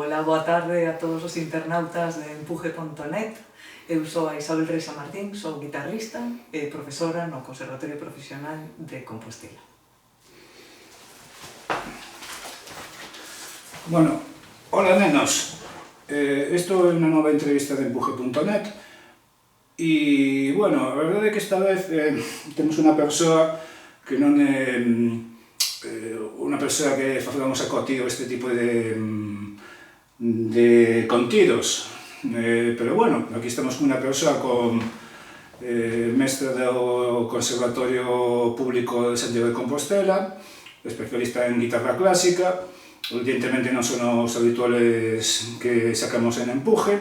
Ola, boa tarde a todos os internautas de Empuje.net. Eu sou a Isabel Reixa Martín, sou guitarrista e profesora no Conservatorio Profesional de Compostela. Bueno, hola nenos. Isto é unha nova entrevista de Empuje.net e, bueno, a verdade é que esta vez temos unha persoa que non é unha persoa que facemos acotío este tipo de contidos, pero bueno, aquí estamos con unha persoa con mestre do Conservatorio Público de Santiago de Compostela, especialista en guitarra clásica. Evidentemente non son os habituales que sacamos en Empuje,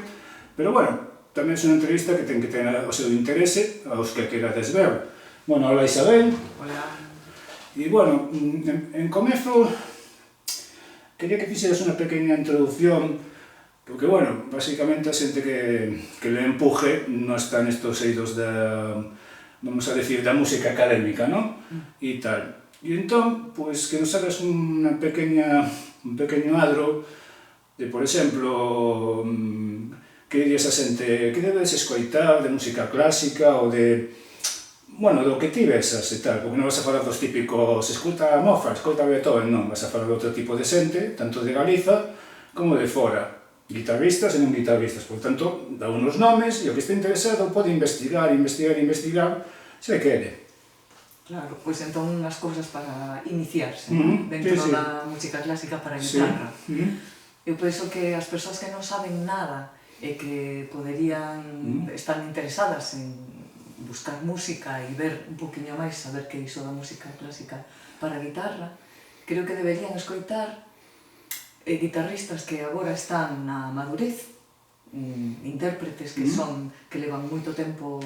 pero bueno, tamén é unha entrevista que ten que tener o seu interese aos que querades ver. Bueno, hola Isabel. Hola. E bueno, en comezo quería que fixeras unha pequena introducción, porque, bueno, basicamente a xente que le Empuje non está nestos eidos da, vamos a decir, da música académica, non? E tal. E entón, pois, que nos hagas un pequeño adro de, por exemplo, que dirías a xente, que debes escoitar de música clásica ou de, bueno, do que ti vesas e tal, porque non vas a falar dos típicos, escuta Mozart, escuta Beethoven, non, vas a falar de outro tipo de xente, tanto de Galiza como de fora, guitarristas e non guitarristas, por tanto, dá unos nomes e o que está interesado pode investigar, se quere. Claro, pois entón unhas cousas para iniciarse dentro da música clásica para a guitarra. Eu penso que as persoas que non saben nada e que poderían estar interesadas en buscar música e ver un poquinho máis, saber que iso da música clásica para a guitarra, creo que deberían escoitar guitarristas que agora están na madurez, intérpretes que levan moito tempo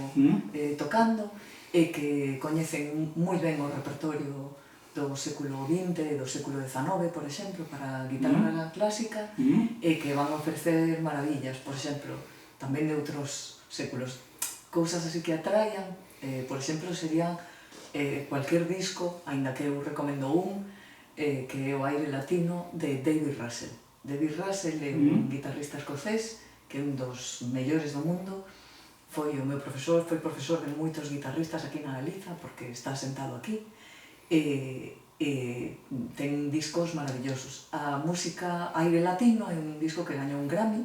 tocando e que coñecen moi ben o repertorio do século XX e do século XIX, por exemplo, para a guitarra clásica, e que van a ofrecer maravillas, por exemplo, tamén de outros séculos. Cousas así que atraian, por exemplo, serían cualquier disco, aínda que eu recomendo que é o Aire Latino, de David Russell. David Russell é un guitarrista escocés que é un dos mellores do mundo. Foi o meu profesor, foi profesor de moitos guitarristas aquí na Galiza, porque está sentado aquí, e ten discos maravillosos. A música Aire Latino é un disco que gañou un Grammy,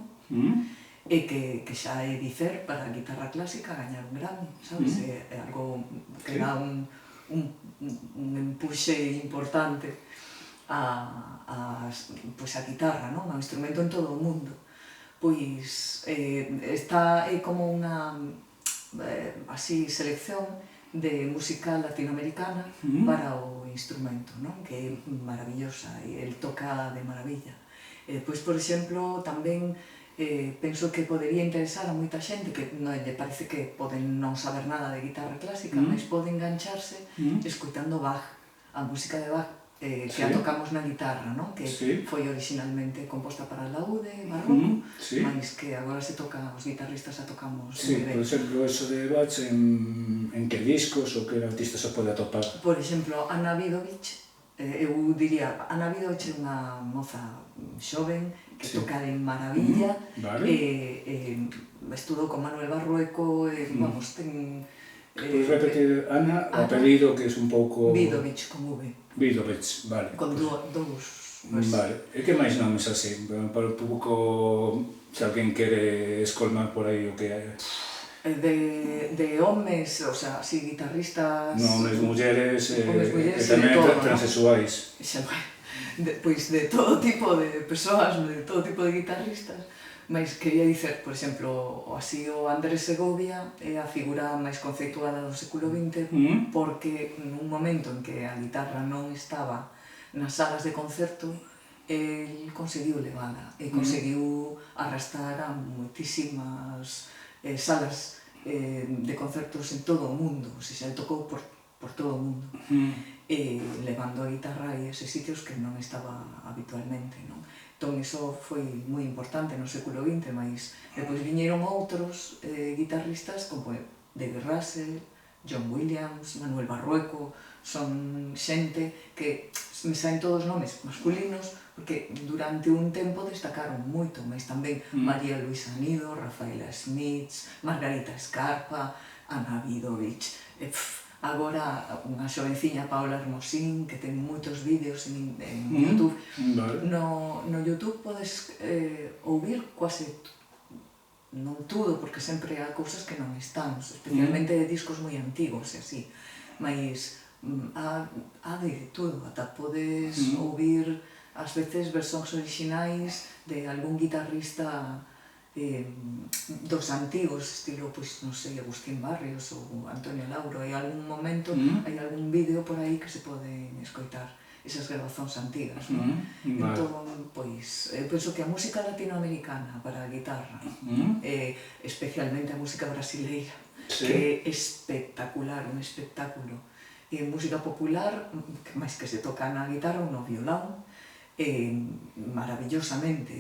e que xa é dicer para a guitarra clásica gañar un Grammy, sabes? É algo que dá un empuxe importante a guitarra, non? Ao instrumento en todo o mundo. Pois esta é como unha así selección de música latinoamericana para o instrumento, non? Que é maravillosa e el toca de maravilla. Pois, por exemplo, tamén penso que podería interesar a moita xente que non lle parece que poden non saber nada de guitarra clásica, mas poden engancharse escoitando Bach, a música de Bach que a tocamos na guitarra, non? Que foi originalmente composta para a laúde, barroco, mas que agora se toca, os guitarristas a tocamos. Sí, por exemplo, eso de Bach en que discos ou que artista se pode atopar? Por exemplo, Anna Vidovich, eu diría, Anna Vidovich é unha moza xoven que toca de maravilla, estudou con Manuel Barrueco, vamos, ten... Podes repetir, Ana, o apelido que é un pouco... Vidovich, con V. Vidovich, vale. Con dous... Vale, e que máis nomes así? Para un pouco, se alguén quere escolmar por aí o que é... De homes, o sea, así, guitarristas... Homes, mulleres e tamén transexuais. Pois de todo tipo de persoas, de todo tipo de guitarristas, mas quería dicer, por exemplo, así o Andrés Segovia é a figura máis conceituada do século XX porque nun momento en que a guitarra non estaba nas salas de concerto, el conseguiu levala e conseguiu arrastrar a moitísimas salas de concertos en todo o mundo, o sea, tocou por todo o mundo, levando a guitarra a eses sitios que non estaba habitualmente, non? Entón, iso foi moi importante no século XX, mas depois viñeron outros guitarristas como David Russell, John Williams, Manuel Barrueco, son xente que me saen todos nomes masculinos porque durante un tempo destacaron moito, mas tamén María Luisa Nido, Rafaela Smith, Margarita Scarpa, Ana Vidovich, agora unha xovenciña, Paula Hermosín, que ten moitos vídeos en YouTube. No YouTube podes ouvir quase non tudo, porque sempre há cousas que non están, especialmente de discos moi antigos e así, mas há de tudo, ata podes ouvir ás veces versións orixinais de algún guitarrista dos antigos, estilo, pois, non sei, Agustín Barrios ou Antonio Lauro, hai algún momento, hai algún vídeo por aí que se poden escoitar esas grabazóns antigas, non? Entón, pois, eu penso que a música latinoamericana para a guitarra, especialmente a música brasileira, que é espectacular, un espectáculo, e música popular, máis que se toca na guitarra ou no violón, maravillosamente,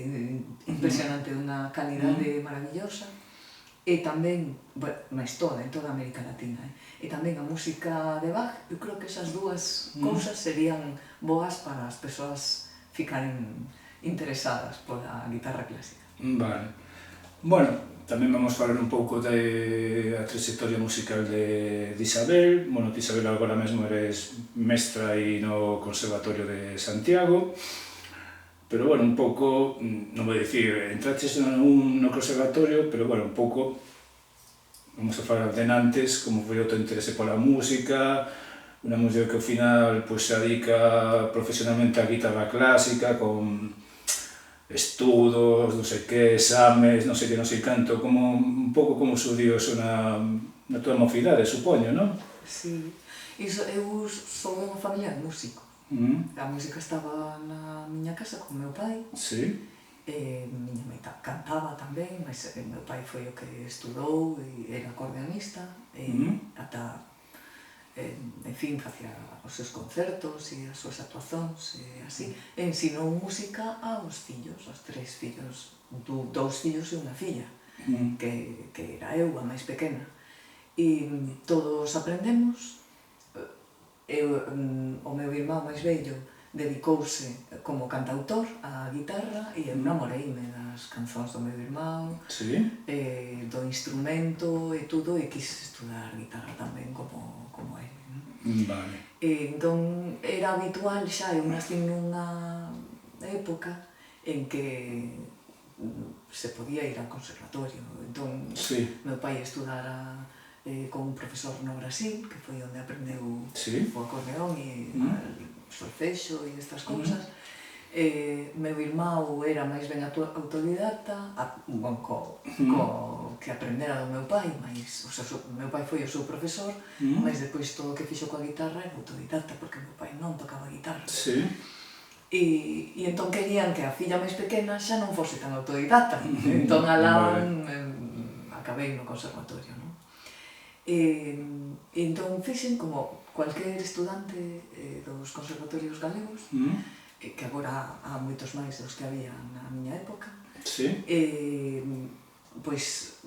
impresionante, dunha calidade maravillosa, e tamén, máis toda, en toda América Latina, e tamén a música de Bach. Eu creo que esas dúas cousas serían boas para as persoasficaren interesadas pola guitarra clásica. Vale. Bueno, tamén vamos falar un pouco da trayectoria musical de Isabel. Bueno, que Isabel agora mesmo eres mestra aí no Conservatorio de Santiago, pero bueno, un pouco, non vou dicir, entraches no conservatorio, pero bueno, un pouco, vamos a falar de antes, como foi o teu interese pola música, unha música que ao final se dedica profesionalmente á guitarra clásica, con estudos, non sei que, exames, non sei que, non sei canto, como un pouco como surdiu eso na tua mocidade, supoño, non? Sí, eu sou unha familia de músico. A música estaba na miña casa con meu pai, miña mãe cantaba tamén, mas meu pai foi o que estudou e era acordeonista, ata, en fin, facía os seus concertos e as súas actuacións e así. Ensinou música aos fillos, aos 3 fillos, 2 fillos e unha filla, que era eu, a máis pequena. E todos aprendemos. O meu irmão máis vello dedicouse como cantautor á guitarra e eu namoreime das canzóns do meu irmão, do instrumento e tudo, e quise estudar guitarra tamén como ele. Entón era habitual xa, eu nací nunha época en que se podía ir ao conservatorio, entón meu pai estudara con un profesor no Brasil, que foi onde aprendeu o acordeón e o solfexo e estas cousas. Meu irmão era máis ben autodidacta, que aprendera do meu pai, mas meu pai foi o seu profesor, mas depois todo o que fixo coa guitarra era autodidacta, porque meu pai non tocaba guitarra. E entón querían que a filla máis pequena xa non fose tan autodidacta, entón alá acabei no conservatorio, non? Entón fixen como cualquier estudante dos conservatorios galegos, que agora há moitos máis dos que había na miña época, pois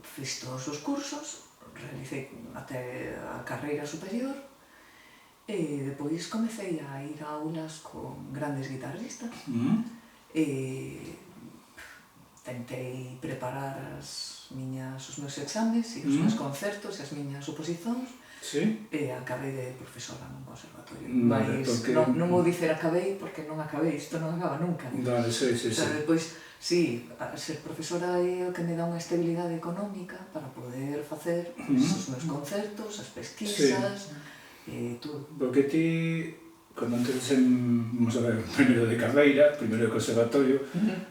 fiz todos os cursos, realicei até a carreira superior e depois comecei a ir a aulas con grandes guitarristas e tentei preparar os meus exames e os meus concertos e as miñas oposicións e acabei de profesora nun conservatorio. Mas non vou dicer acabei porque non acabei, isto non acaba nunca. Depois, sí, ser profesora é o que me dá unha estabilidade económica para poder facer os meus concertos, as pesquisas e tudo. Porque ti, cando entres vamos a ver, primeiro de carreira, primeiro de conservatorio,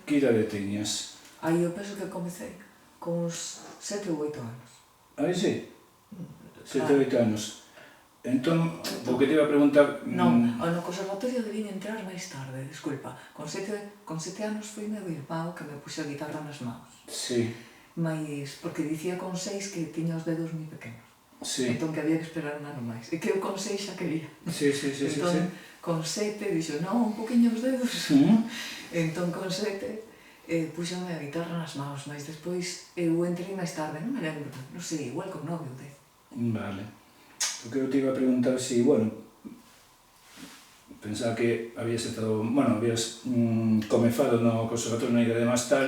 que idade teñas? Eu penso que comecei con uns 7 ou 8 anos. Sí? 7 ou 8 anos. Entón, o que te iba a preguntar... Non, no conservatorio debín entrar máis tarde, disculpa. Con 7 anos foi meu irmão que me puxe a guitarra nas mãos. Mas, porque dicía con 6 que tiña os dedos moi pequenos. Entón que había que esperar un ano máis. E que eu con 6 xa quería. Entón, con 7 dixo, non, un poquinho os dedos. Entón, con 7... puxame a guitarra nas mãos, mas despois eu entrei máis tarde, non me lembro, non sei, igual con 9 ou 10. Vale. O que eu te iba a preguntar si, bueno, pensaba que habías comezado no Conservatorio na Illa de Mastal,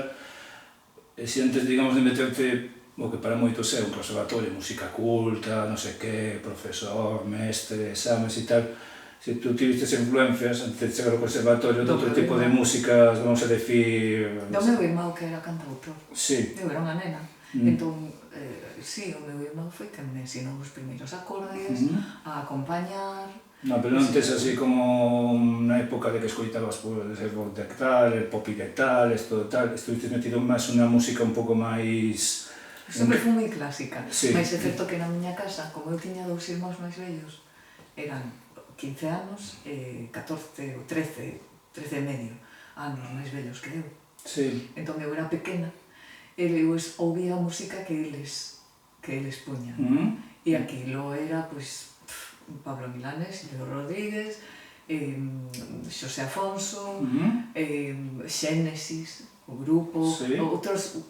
e se antes, digamos, de meterte o que para moitos é un conservatorio, música culta, non sei que, profesor, mestre, exames e tal, se tú tivistes influencias antes de chegar ao conservatorio de outro tipo de músicas, vamos a decir... Do meu irmão que era cantautor. Sí. Eu era unha nena. Entón, sí, o meu irmão foi quen me ensinou os primeiros acordes, a acompañar... No, pero non tes así como na época de que escoitabas el rock de tal, el pop de tal, esto de tal, estuviste metido máis unha música un pouco máis... Sempre fui moi clásica, mas é certo que na miña casa, como eu tiña 2 irmãos máis vellos, eran 15 anos, 14 ou 13 e medio anos máis vellos que eu. Entón eu era pequena, e eu ouvía a música que eles puñan. E aquilo era, pois, Pablo Milanés, Leo Rodríguez, Xosé Afonso, Xénesis, o grupo, outros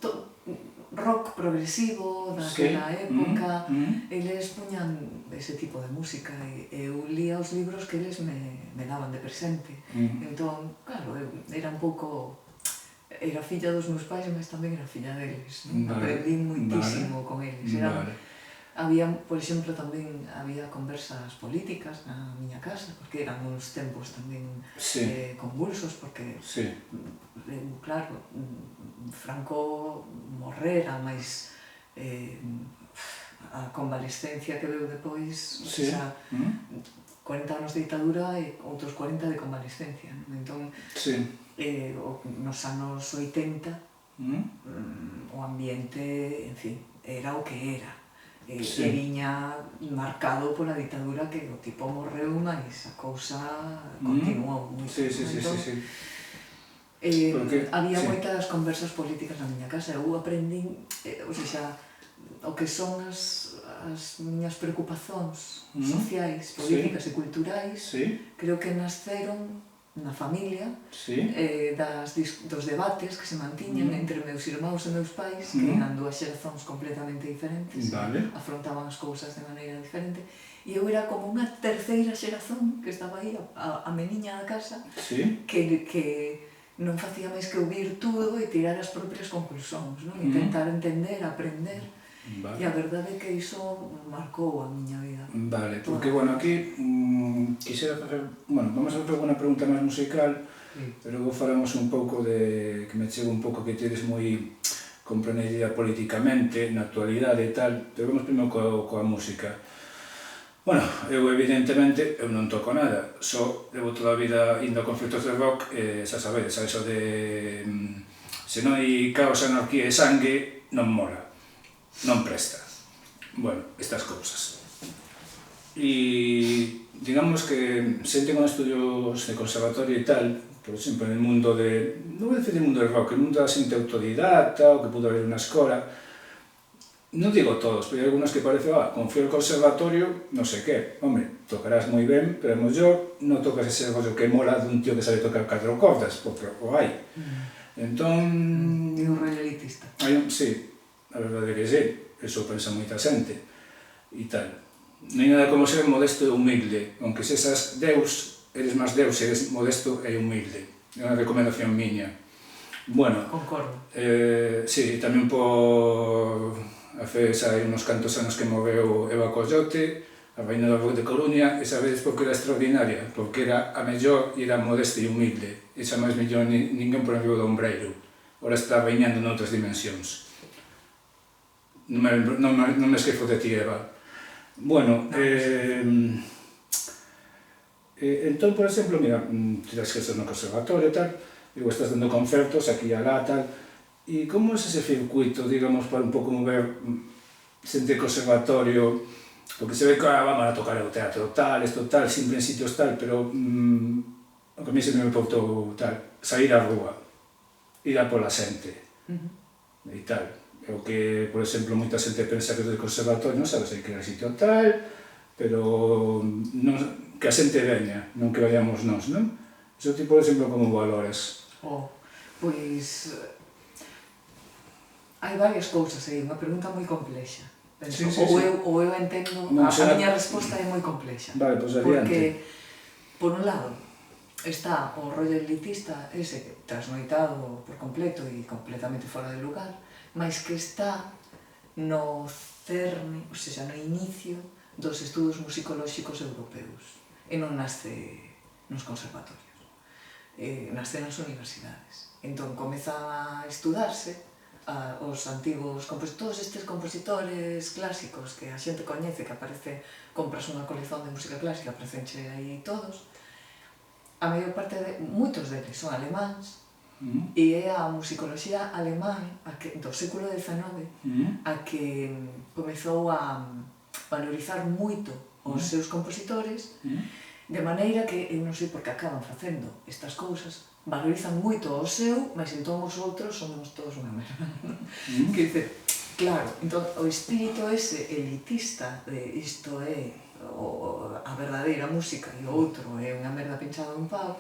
rock progresivo daquela época, eles puñan ese tipo de música e eu lía os libros que eles me daban de presente. Entón, claro, eu era un pouco... Era filla dos meus pais, mas tamén era filla deles. Aprendí moitísimo con eles. Había, por exemplo, tamén había conversas políticas na miña casa, porque eran uns tempos tamén convulsos, porque, claro, Franco morrera, mas a convalescencia que veu depois, o sea, 40 anos de ditadura e outros 40 de convalescencia. Entón, nos anos 80, o ambiente, en fin, era o que era. E viña marcado pola ditadura que o tipo morreu, mas a cousa continuou moito. Había moitas conversas políticas na miña casa. Eu aprendín, o que son as miñas preocupacións sociais, políticas e culturais, creo que nasceron na familia, dos debates que se mantiñan entre meus irmãos e meus pais, que eran 2 xerazóns completamente diferentes, afrontaban as cousas de maneira diferente, e eu era como unha terceira xerazón que estaba aí, a meniña da casa, que non facía máis que ouvir tudo e tirar as propias conclusións, intentar entender, aprender. E a verdade é que iso marcou a miña vida. Vale, porque, bueno, aquí quixera facer... Bueno, vamos a facer unha pregunta máis musical, pero logo falamos un pouco de... que me chego un pouco que teres moi comprendida políticamente, na actualidade e tal, pero vamos primeiro coa música. Bueno, eu evidentemente, eu non toco nada, só levo toda a vida indo a concertos de rock, xa sabedes, a eso de... se non hai caos, anarquía e sangue, non mola. Non presta. Bueno, estas cousas. E digamos que xente con estudios de conservatorio e tal, por exemplo, en el mundo de... non vou dicir el mundo del rock, el mundo da xente autodidacta, o que pudo haber unha escola, non digo todos, pero hai algunos que parece, confío no conservatorio, non sei que, home, tocarás moi ben, pero a mellor non tocas ese rollo que mola dun tío que sabe tocar 4 cordas, porque o hai. Entón... É un rollo elitista. Sí. A verdade é que sí, eso pensa moita xente e tal. Non hai nada como ser modesto e humilde, aunque sexas Deus, eres máis Deus se eres modesto e humilde. É unha recomendación miña. Bueno, concordo. Sí, tamén por... Hace xa uns cantos anos que moveu Eva Coyote, a reina do rock de Coruña, e sabedes por que era extraordinaria, porque era a mellor e era modesta e humilde. E xa máis mellor ninguén por enriba do ombreiro. Ora está reinando noutras dimensións. Non me esquezo de ti, Eva. Bueno, entón, por exemplo, mira, tiras que estás no conservatorio e tal, e estás dando concertos aquí e alá, tal, e como é ese circuito, digamos, para un pouco mover xente de conservatorio, porque se ve que vamos a tocar o teatro tal, esto tal, sempre en sitios tal, pero o que a mí se me importou tal, sair á rúa, ir a pola xente, e tal. É o que, por exemplo, moita xente pensa que do conservatorio non sabes que era sitio tal, pero que a xente veña, non que vayamos nós, non? Iso ti, por exemplo, como valoras? Pois... hai varias cousas aí, unha pregunta moi complexa. Ou eu entendo, a miña resposta é moi complexa. Vale, pois adiante. Porque, por un lado, está o rollo elitista, ese trasnoitado por completo e completamente fora de lugar, mas que está no cerne, ou seja, no inicio dos estudos musicolóxicos europeus e non nasce nos conservatorios, nasce nas universidades. Entón comeza a estudarse os antigos todos estes compositores clásicos que a xente coñece, que aparece, compras unha colección de música clásica, aparecenche aí todos. A maior parte moitos deles son alemáns, e é a musicoloxía alemán do século XIX a que comezou a valorizar moito os seus compositores, de maneira que, eu non sei por que acaban facendo estas cousas, valorizan moito o seu, mas entón os outros somos todos unha merda. Quer dizer, claro, entón o espírito ese elitista de isto é a verdadeira música e o outro é unha merda pinchada un pau,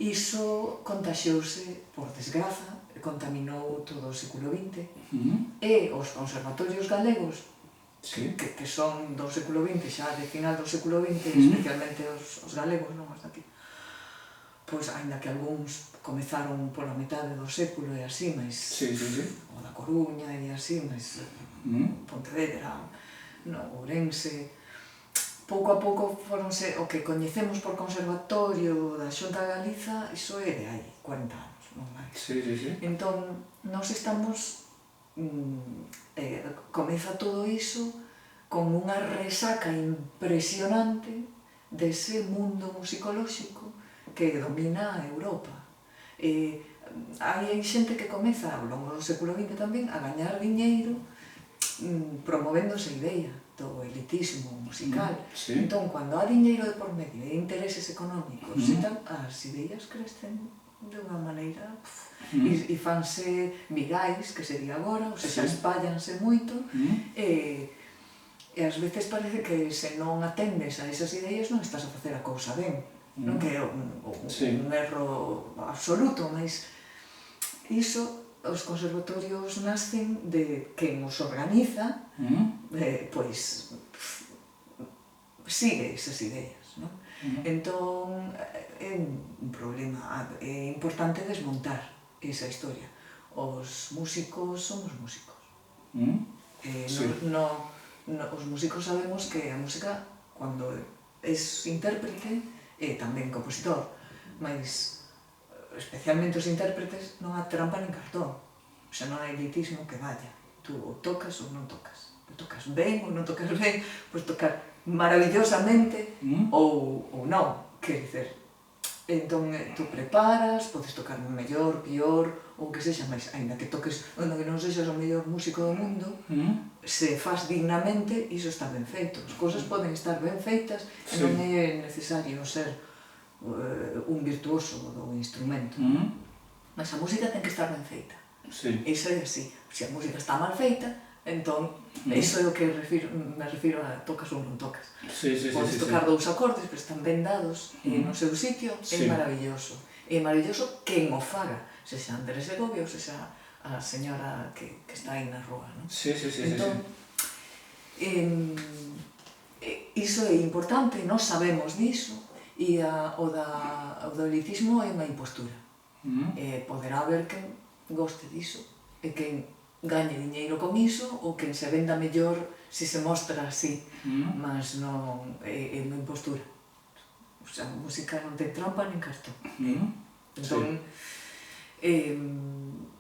iso contaxiouse, por desgraza, contaminou todo o século XX, e os conservatorios galegos, que son do século XX, xa de final do século XX, especialmente os galegos, non os daqui, pois, aínda que algúns comezaron pola metade do século e así, mas o da Coruña e así, mas Pontevedra, Ourense, pouco a pouco foronse o que coñecemos por conservatorio da Xunta de Galiza, iso é de hai 40 anos, non máis. Entón, nós estamos, comeza todo iso con unha resaca impresionante dese mundo musicolóxico que domina a Europa. Hai xente que comeza, ao longo do século XX tamén, a gañar diñeiro promovendo esa idea do elitismo musical. Entón, cando há diñeiro de por medio e intereses económicos, as ideas crecen de unha maneira e fanse virais, que sería agora, ou seja, espállanse moito, e ás veces parece que se non atendes a esas ideas non estás a facer a cousa ben. Non que é un erro absoluto, mas iso, os conservatorios nascen de quen os organiza, pois sigue esas ideas, non? Entón, é un problema, é importante desmontar esa historia. Os músicos somos músicos. Os músicos sabemos que a música, cando és intérprete, é tamén compositor, mas especialmente os intérpretes non há trampa nin cartón, o sea, non hai elitismo que vaya, tú ou tocas ou non tocas, tocas ben ou non tocas ben, podes tocar maravillosamente ou non, quer dizer, entón tú preparas, podes tocar mellor, pior, ou que sexa, mas ainda que toques, onde non sexas o mellor músico do mundo, se faz dignamente, iso está ben feito, as cousas poden estar ben feitas e non é necesario ser un virtuoso do instrumento, mas a música ten que estar ben feita, iso é así, se a música está mal feita, entón, iso é o que me refiro a tocas ou non tocas. Podes tocar dous acordes, pero están ben dados no seu sitio, é maravilloso. É maravilloso quen o faga, sexa Andrés Segovia ou sexa a señora que está aí na rúa, non? Entón, iso é importante, nós sabemos diso, e o do elitismo é unha impostura. Poderá haber quen goste diso, e quen gañe diñeiro con iso, ou quen se venda mellor se se mostra así, mas non é unha impostura. O sea, a música non ten trampa nin cartón. Entón,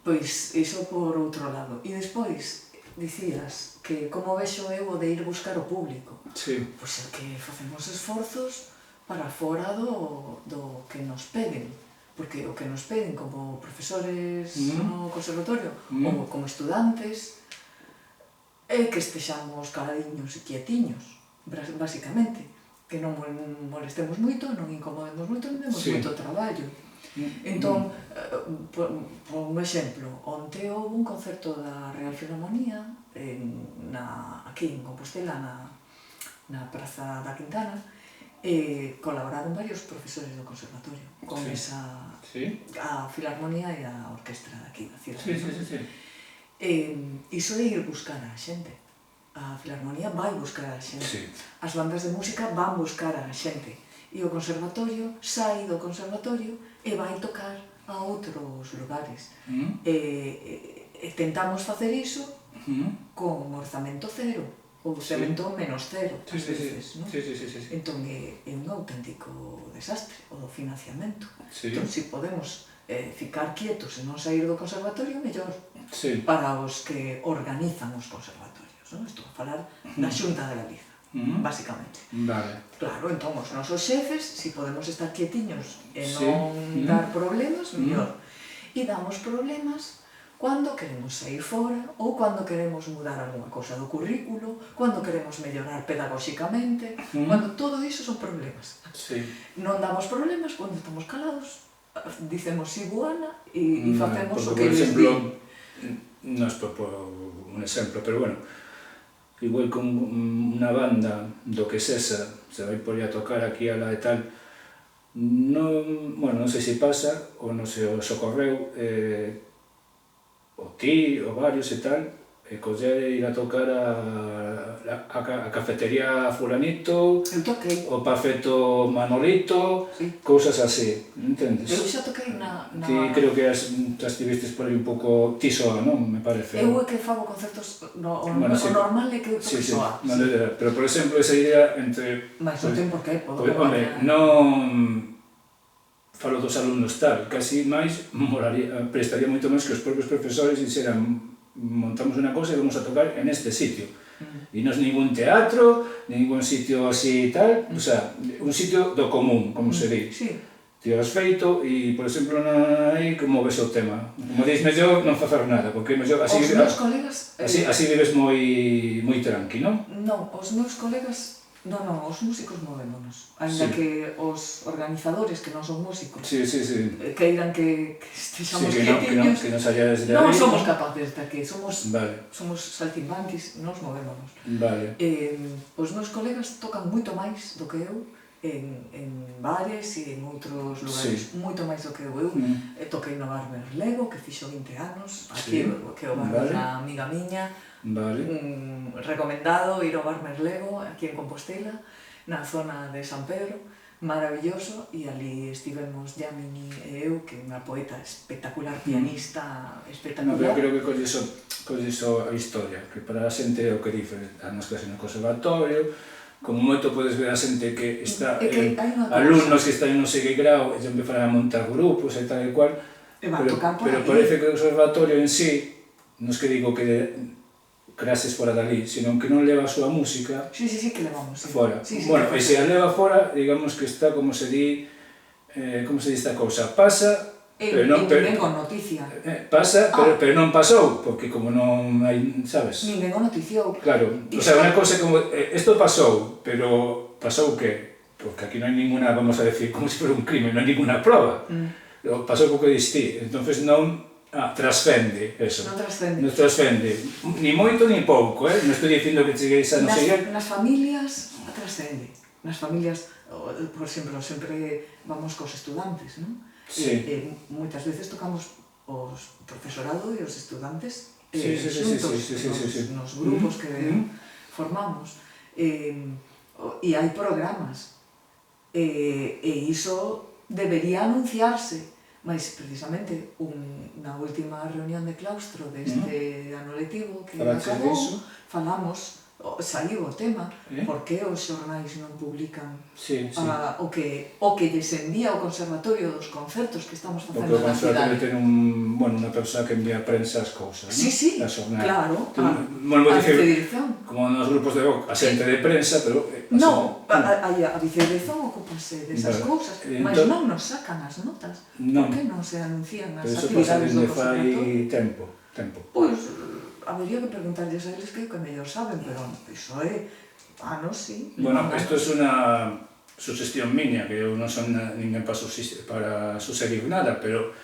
pois, iso por outro lado. E despois, dicías que como vexo eu o de ir buscar o público. Pois é que facemos esforzos para fora do que nos peden. Porque o que nos peden como profesores no conservatorio ou como estudantes é que estexamos caladiños e quietiños, basicamente, que non molestemos moito, non incomodemos moito, non demos moito traballo. Entón, por un exemplo, onte houve un concerto da Real Filharmonía aquí en Compostela, na Praza da Quintana, e colaboraron varios profesores do conservatorio con esa a Filarmonía e a orquestra daqui da cidade. Iso é ir buscar a xente, a Filarmonía vai buscar a xente, as bandas de música van buscar a xente, e o conservatorio sai do conservatorio e vai tocar a outros lugares. Tentamos facer iso con orzamento cero, ou orzamento menos cero, ás veces, non? Entón é un auténtico desastre o do financiamento. Entón, se podemos ficar quietos e non sair do conservatorio, mellor para os que organizan os conservatorios. Estou a falar da Xunta de Galiza, basicamente. Claro, entón os nosos xefes, se podemos estar quietiños e non dar problemas, mellor. E damos problemas cando queremos sair fora ou cando queremos mudar algunha cosa do currículo, cando queremos mellorar pedagóxicamente, cando todo iso son problemas. Non damos problemas cando estamos calados, dicemos si buana e facemos o que les di. Non é un exemplo, pero bueno, igual con unha banda do que sesa, se vai por aí a tocar aquí a la e tal, non sei se pasa, ou non se os ocorreu, o ti, o varios e tal, coller e ir a tocar a cafetería fulanito, o pafeto Manolito, cousas así, entendes? Eu xa toquei na... Ti creo que estivistes por aí un pouco tisoa, non? Me parece. Eu é que fago concertos, o normal é que eu toque soa. Pero, por exemplo, esa idea entre... Mas non ten por qué, podo acompañar. Non... Falo dos alumnos tal, casi máis prestaría moito máis que os propios profesores dixeran montamos unha cosa e vamos a tocar en este sitio. E non é ningún teatro, ningún sitio así tal, o sea, un sitio do común, como se di. Ti has feito e, por exemplo, aí como ves o tema. Como dis, mellor non facer nada, porque mellor así vives moi tranqui, non? Non, os meus colegas... Non, os músicos movémonos, ainda que os organizadores que non son músicos queiran que estexamos quietiños, non somos capaces de que somos saltimbanquis, nos movémonos. Os meus colegas tocan moito máis do que eu en bares e en outros lugares, moito máis do que eu. Eu toquei no Bar Merlego, que fixo 20 anos, aquí que é o bar da amiga miña, recomendado ir ao Bar Merlego, aquí en Compostela, na zona de San Pedro, maravilloso, e ali estivemos Yamini e eu, que é unha poeta espectacular, pianista espectacular. Pero creo que colliso a historia, que para a xente é o que dice, as clases no conservatorio, como moito podes ver a xente que está, alumnos que están en non sei que grau, e empezarán a montar grupos e tal e cual, pero parece que o conservatorio en sí, non es que digo que clases fora dali, senón que non leva a súa música fora. Bueno, e se a leva fora, digamos que está, como se di esta cousa, pasa, pero non... Ninguén con noticia. Pasa, pero non pasou, porque como non hai, sabes? Ninguén con noticiou. Claro, o sea, unha cousa como, isto pasou, pero pasou que? Porque aquí non hai ninguna, vamos a decir, como se fora un crime, non hai ninguna prova. Pasou o que distí, entonces non... trascende, eso. Non trascende. Ni moito ni pouco, non estou dicindo que chegueis a non sei... Nas familias trascende. Nas familias, por exemplo, sempre vamos cos estudantes, non? Moitas veces tocamos os profesorado e os estudantes xuntos nos grupos que formamos. E hai programas. E iso debería anunciarse. Mas, precisamente, na última reunión de claustro deste ano lectivo que acabou, falamos, saiu o tema, por que os xornais non publican o que lles envía o conservatorio dos concertos que estamos facendo na cidade. Porque o conservatorio ten unha persoa que envía a prensa as cousas, non? Claro, a vicedirección. Como nos grupos de rock, a xente de prensa, pero... Non, a vicedirección ocupase desas cousas, mas non nos sacan as notas. Por que non se anuncian as actividades do conservatorio? Tempo. Pois... Habería que preguntarlles a eles que mellor saben, pero iso é... sí. Bueno, isto é unha suxestión miña, que eu non son ninguén para suserir nada, pero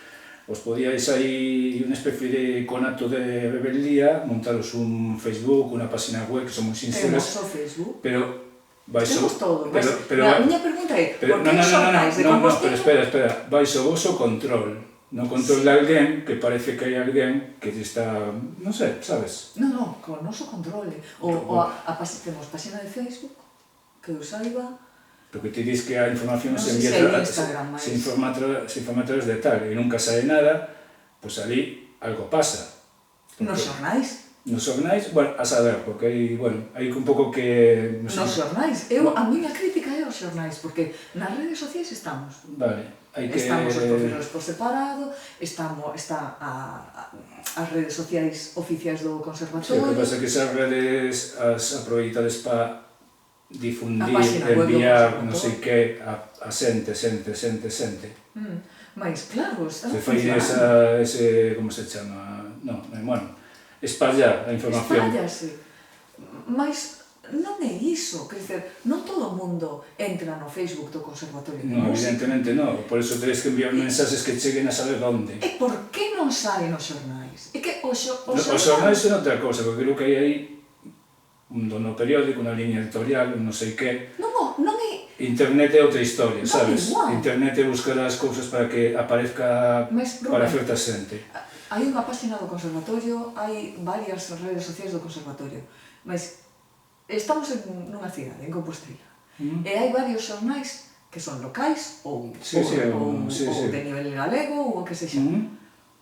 os podíais aí unha especie de conato de rebeldía, montaros un Facebook, unha página web, que son moi sinceras. Temos o Facebook. Pero... Temos todo. A miña pregunta é, por que os xornais de Compostela... No, pero espera, vais o voso control. no control de alguén que parece que hai alguén que te está, non sei, sabes? Non, con noso controle. Temos página de Facebook, que eu saiba. Porque te dis que a información se envía se informa a través de tal e nunca sae nada, pois ali algo pasa. Nos xornais. Nos xornais, bueno, a saber, porque hai un pouco que... Nos xornais. A miña crítica é aos xornais, porque nas redes sociais estamos. Vale. Estamos os profesores por separado, está as redes sociais oficiais do conservatorio. O que pasa é que esas redes as aproveitades para difundir, enviar, non sei que, a xente. Mais, claro, está funcionando. Se fai ese, como se chama? Non, bueno, espallar a información. Espallase. Mas non é iso, quer dizer, non todo o mundo entra no Facebook do Conservatorio de Música. Evidentemente non, por iso tenéis que enviar mensaxes que cheguen a saber onde. E por que non sai nos xornais? É que os xornais son outra cosa, porque creo que hai aí no periódico, unha liña editorial, non sei que. Non é... Internet é outra historia, sabes? Internet é buscar as cousas para que aparezca para certa xente. Hai unha página do Conservatorio, hai varias redes sociais do Conservatorio, mas estamos nunha cidade, en Compostela, e hai varios xornais que son locais ou de nivel galego ou o que sexa.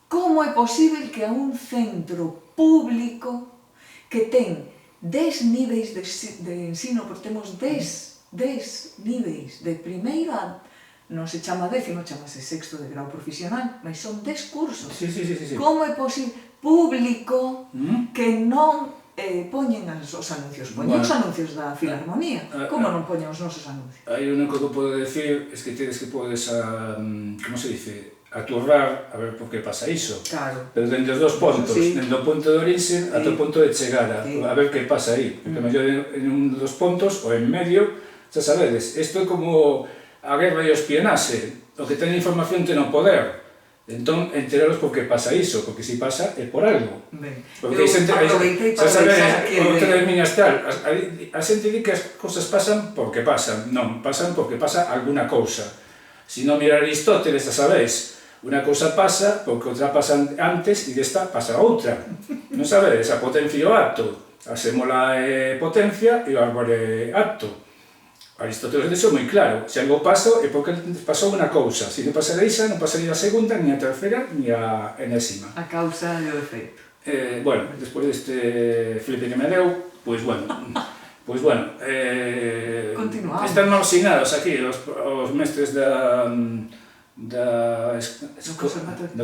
Como é posible que a un centro público que ten 10 níveis de ensino, porque temos 10 níveis de primeira, non se chama 10º, chamase 6º de grau profesional, mas son 10 cursos. Como é posible público que non poñen os anuncios? Poñen os anuncios da Filarmonía. Como non poñen os nosos anuncios? Hai un que podo decir, es que tedes que podes, como se dice, aturrar a ver por que pasa iso. Claro. Pero dende os dos pontos, dende o ponto de orixe ata o ponto de chegada, a ver que pasa aí. Porque mellor en un dos pontos, ou en medio, xa sabedes, isto é como a guerra e o espionaxe. O que ten información ten o poder. Entón, enteraros por que pasa iso, porque se pasa é por algo. Porque aproveitei para pensar que... Outra das miñas tal, a xente di que as cousas pasan porque pasan. Non, pasan porque pasa alguna cousa. Se non mirar Aristóteles, xa sabeis, unha cousa pasa porque outra pasa antes e desta pasa outra. Non sabedes, a potencia e o acto. A sémola é potencia e o árbol é acto. Aristóteles deixou moi claro, se algo pasa é porque pasou unha cousa, se non pasaría ixa, non pasaría a segunda, ni a terceira, ni a enésima. A causa e o efecto. Bueno, despois deste flipe que me deu, pois bueno, continuamos. Están marxinados aquí os mestres do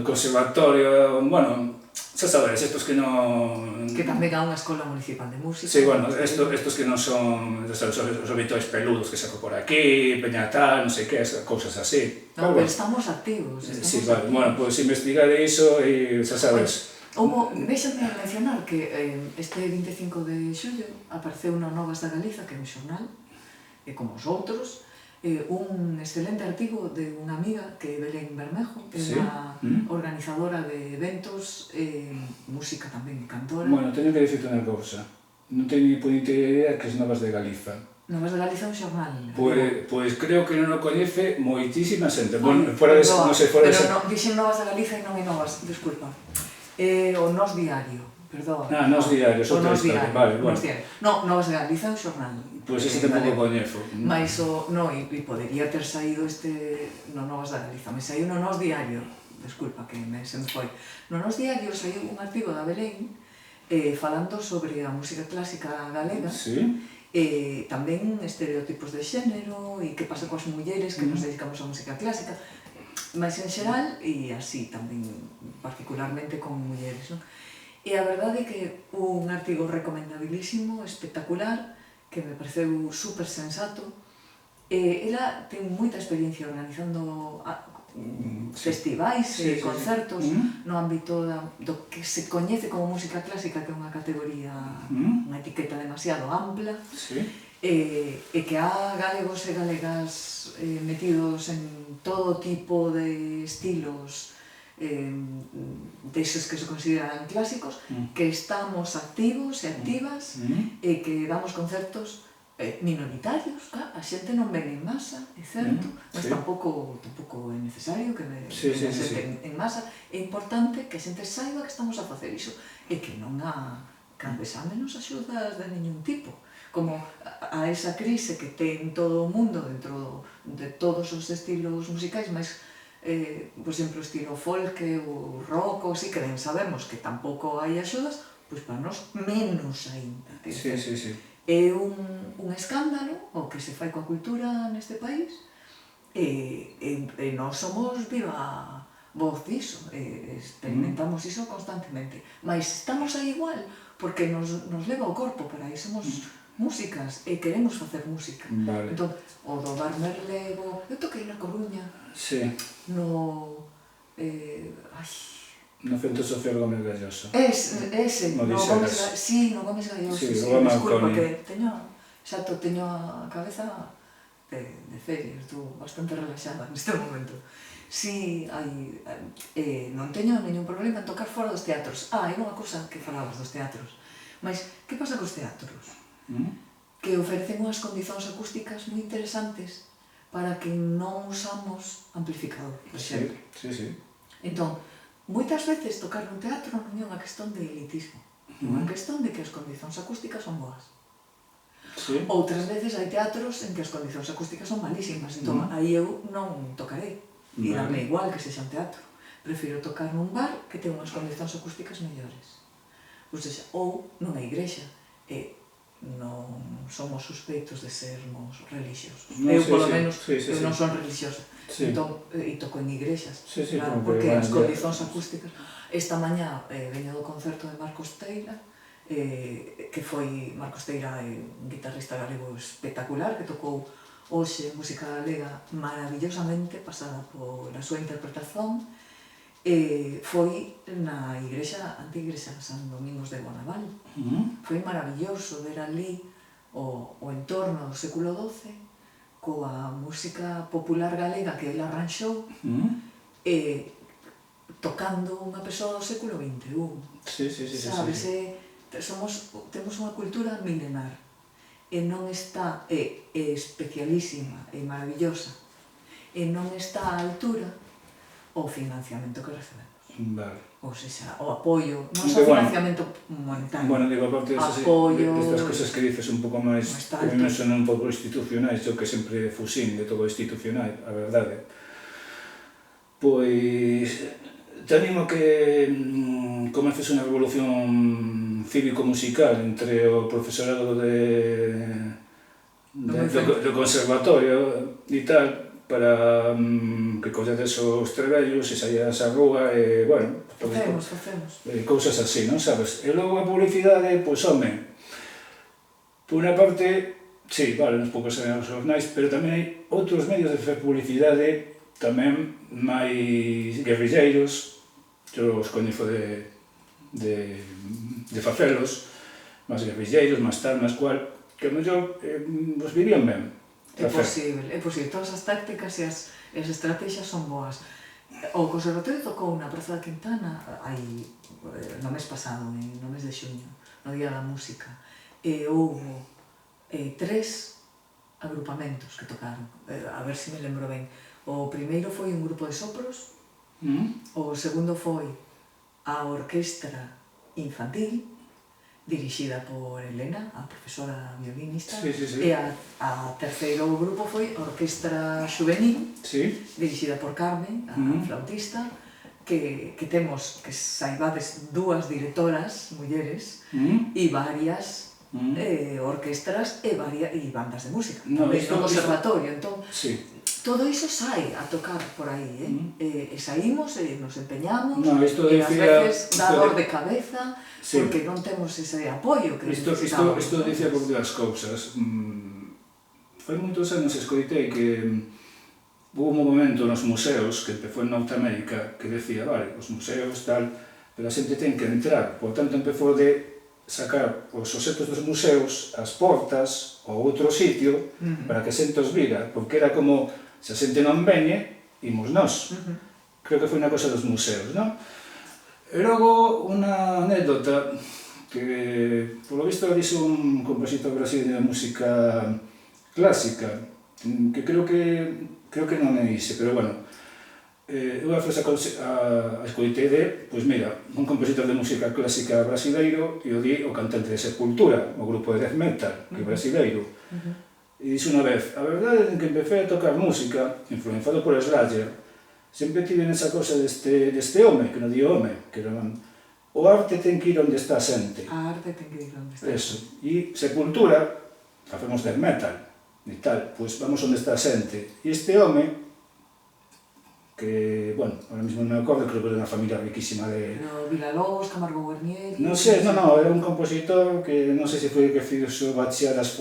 conservatorio, bueno, xa sabedes, estos que non... Que tamén há unha escola municipal de música. Sí, bueno, estos que non son os habituais peludos que saco por aquí, peña tal, non sei que, cousas así. Non, pero estamos activos. Sí, vale, bueno, pois investigade iso e xa sabes. Déxame mencionar que este 25 de xullo apareceu no Novas da Galiza, que é un xornal, como os outros, un excelente artigo de unha amiga que é Belén Bermejo, que é unha organizadora de eventos, música tamén, cantora. Bueno, teño que dicirte unha cousa, non teño ni puñetera idea que é Novas de Galiza. Novas de Galiza é un xornal. Pois creo que non o coñece moitísima xente. Bueno, fora de... Pero dixen Novas de Galiza e non é Novas, desculpa. O Nos Diario, perdón. Nos Diario, outra historia, vale, bueno. Non, Novas de Galiza é un xornal. Pois ese tampouco coñezo. Mais e podería ter saído no Novas da Galiza, mas saiu no Nos Diario, desculpa que se me foi. No Nos Diario saiu un artigo da Belén falando sobre a música clásica galega, tamén estereotipos de xénero e que pasa coas mulleres que nos dedicamos á música clásica, mas en xeral e así tamén particularmente con mulleres, non? E a verdade é que un artigo recomendabilísimo, espectacular, que me pareceu super sensato. Ela ten moita experiencia organizando festivais e concertos no ámbito do que se coñece como música clásica, que é unha categoría, unha etiqueta demasiado ampla, e que há galegos e galegas metidos en todo tipo de estilos deses que se consideran clásicos, que estamos activos e activas e que damos concertos minoritarios, a xente non ven en masa, é certo, mas tampouco é necesario que ven a xente en masa. É importante que a xente saiba que estamos a facer iso e que non há menos axudas de ningún tipo. Como a esa crise que ten todo o mundo dentro de todos os estilos musicais, mas, por exemplo, o estilo folk, o rock, ou así, que ben sabemos que tampouco hai axudas, pois para nós menos aínda. É un escándalo o que se fai coa cultura neste país e nós somos viva voz diso, experimentamos iso constantemente, mas estamos aí igual porque nos leva o corpo para aí, somos músicas e queremos facer música. Entón, o do Bar Merlego, eu toquei na Coruña, no... No Centro Social Gómez Galloso. Ese, no Gómez Galloso, disculpa que teño a cabeza de ferias, estou bastante relaxada neste momento. Si, non teño ningún problema en tocar fora dos teatros. Hai unha cousa que falabas dos teatros, mas que pasa cos teatros? Que ofrecen unhas condicións acústicas moi interesantes para que non usamos amplificador, por exemplo. Entón, moitas veces tocar nun teatro non é unha cuestión de elitismo, é unha cuestión de que as condicións acústicas son boas. Outras veces hai teatros en que as condicións acústicas son malísimas, entón aí eu non tocarei, e dame igual que sexa un teatro. Prefiro tocar nun bar que ten unhas condicións acústicas mellores. Ou nunha igrexa, e non somos suspeitos de sermos religiosos. Eu, polo menos, eu non son religiosa. Entón, e toco en igrexas, claro, porque as condicións acústicas... Esta mañá veño do concerto de Marcos Teira, que foi Marcos Teira, un guitarrista galego espectacular, que tocou hoxe música galega maravillosamente, pasada pola súa interpretación, foi na antigrexa San Domingos de Bonaval. Foi maravilloso ver ali o entorno do século XII coa música popular galega que ele arranxou tocando unha persoa do século XXI. Sabes, temos unha cultura milenar e non está, é especialísima e maravillosa, e non está á altura o financiamento que recebemos. Ou seja, o apoio, non só financiamento monetario. Bueno, digo, aparte destas cosas que dices un pouco máis, que me sonan un pouco institucionais, eu que sempre fusín de todo institucional, a verdade. Pois, te animo que comeces unha revolución cívico-musical entre o profesorado do conservatorio e tal, para que colledes os trebellos e saías á rúa e, bueno... Facemos. Cousas así, non sabes? E logo a publicidade, pois, home, por unha parte, sí, vale, nos poucos saben os xornais, pero tamén hai outros medios de facer publicidade tamén máis guerrilleiros, eu os coñezo de facelos, máis guerrilleiros, máis tal, máis cual, que a mellor vos virían ben. É posible. Todas as tácticas e as estrategias son boas. O Conservatorio tocou na Praza da Quintana no mes pasado, no mes de xuño, no Día da Música, e houve 3 agrupamentos que tocaron, a ver se me lembro ben. O primeiro foi un grupo de sopros, o segundo foi a orquestra infantil, dirixida por Elena, a profesora violinista, e a terceiro grupo foi a orquestra juvenil, dirixida por Carmen, a flautista, que temos, que saibades, 2 directoras, mulleres, e varias orquestras e bandas de música. Isto no conservatorio, entón, todo iso sai a tocar por aí, e saímos e nos empeñamos, e ás veces dá dor de cabeza, porque non temos ese apoio que necesitamos. Isto dicía por dúas cousas. Fai moitos anos escoitei que hubo un momento nos museos, que empezou en Norteamérica, que decía, vale, os museos tal, pero a xente ten que entrar, por tanto empezou de sacar os obxectos dos museos ás portas ou outro sitio para que a xente os vira, porque era como, se a xente non veñe, imos nós. Creo que foi unha cosa dos museos, non? E logo, unha anécdota que polo visto é un compositor brasileño de música clásica, que creo que non é ese, pero bueno, eu a frase a escoitei de, pois mira, un compositor de música clásica brasileiro e o di o cantante de Sepultura, o grupo de death metal, que é brasileiro. E dixo unha vez, a verdade é que empecé a tocar música, influenciado por Slayer, sempre tive esa cosa deste home, que non di home, que era o arte ten que ir onde está a xente. A arte ten que ir onde está. Eso. E Sepultura, facemos death metal, e tal, pois vamos onde está a xente. E este home, que, bueno, ahora mismo non me acordo, creo que era unha familia riquísima de... Pero Villa-Lobos, Camargo Guarnieri... Non sei, non, era un compositor que non sei se foi que fixo bacheadas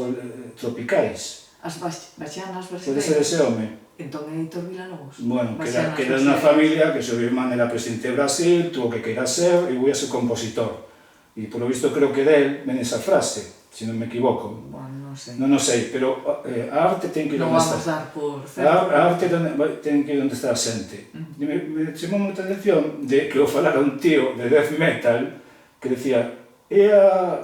tropicais. As baxianas brasileiras... Pode ser ese home. Entón é Heitor Villa-Lobos. Bueno, que era unha familia que o seu irmán era presidente de Brasil, tuvo que queira ser e voy a ser compositor. E polo visto creo que del ven esa frase, se non me equivoco. Bueno, non sei. Non sei, pero a arte ten que ir onde está. Non vamos dar por certo. A arte ten que ir onde está a xente. Me chamou moita atención de que o falara un tío de death metal que decía é a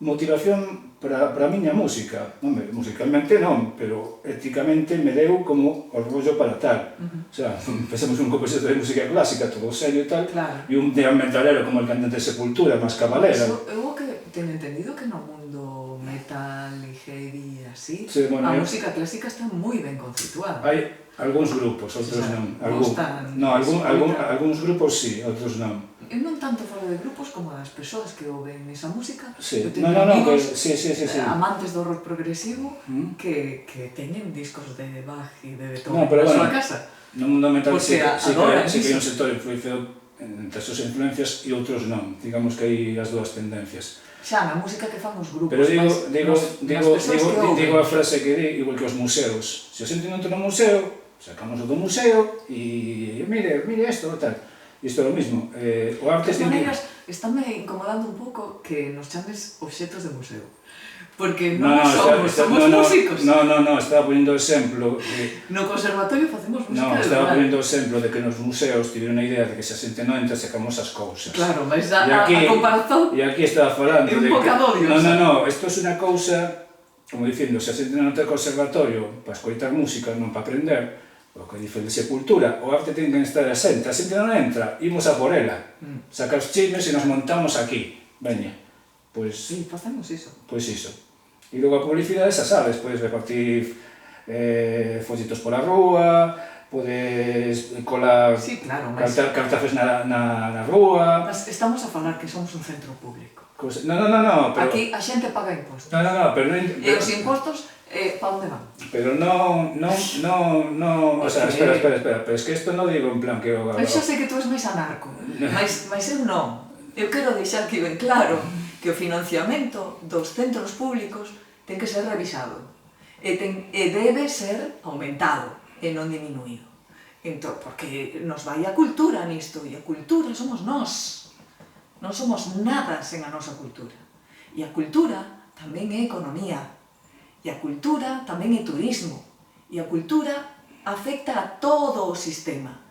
motivación para a miña música. Non, musicalmente non, pero éticamente me deu como orgullo para tal. O sea, pensamos un compositor de música clásica, todo serio e tal, e un death metalero como el cantante de Sepultura, máis cabalera. Eu que teño entendido que no mundo metal e heavy e así, a música clásica está moi ben conceituada. Hai algúns grupos, outros non. Algúns grupos sí, outros non. Eu non tanto falo de grupos como das persoas que ouven esa música. Eu teño amigos amantes do rock progresivo que teñen discos de Bach e de Beethoven na súa casa. No mundo metal sí que hai un sector influenciado entre as súas influencias e outros non. Digamos que hai as dúas tendencias. Xa, na música que fan os grupos, pero digo a frase que di, igual que os museos. Se a xente non entra no museo, sacamos o do museo e mire isto e tal. Isto é o mismo. O arte ten que... Estáme incomodando un pouco que nos chames obxetos de museo. Porque non somos músicos. Non, estaba poniendo o exemplo no conservatorio facemos música de verdade. Estaba poniendo o exemplo de que nos museos tiveron a idea de que se a xente non entra sacamos as cousas. Claro, mas a comparación e aquí estaba falando é un bocadorio. Non, isto é unha cousa, como dicindo, se a xente non entra ao conservatorio para escoitar música, non para aprender, o que dice de Sepultura, o arte ten que estar a xente non entra, imos a por ela, saca os chismes e nos montamos aquí, veña, pois... Sí, facemos iso. Pois iso. E logo a publicidade xa sabes, podes repartir folletos pola rúa, podes colar cartazes na rúa... Mas estamos a falar que somos un centro público. Non, pero... Aquí a xente paga impostos. Non, pero... E os impostos, pa onde van? Pero non, o sea, espera, pero es que isto non digo en plan que... Eu xa sei que tú és máis anarco, mas eu non. Eu quero deixar que ben claro que o financiamento dos centros públicos ten que ser revisado e debe ser aumentado e non diminuído. Entón, porque nos vai a cultura nisto, e a cultura somos nós. Non somos nada sen a nosa cultura. E a cultura tamén é economía. E a cultura tamén é turismo. E a cultura afecta a todo o sistema.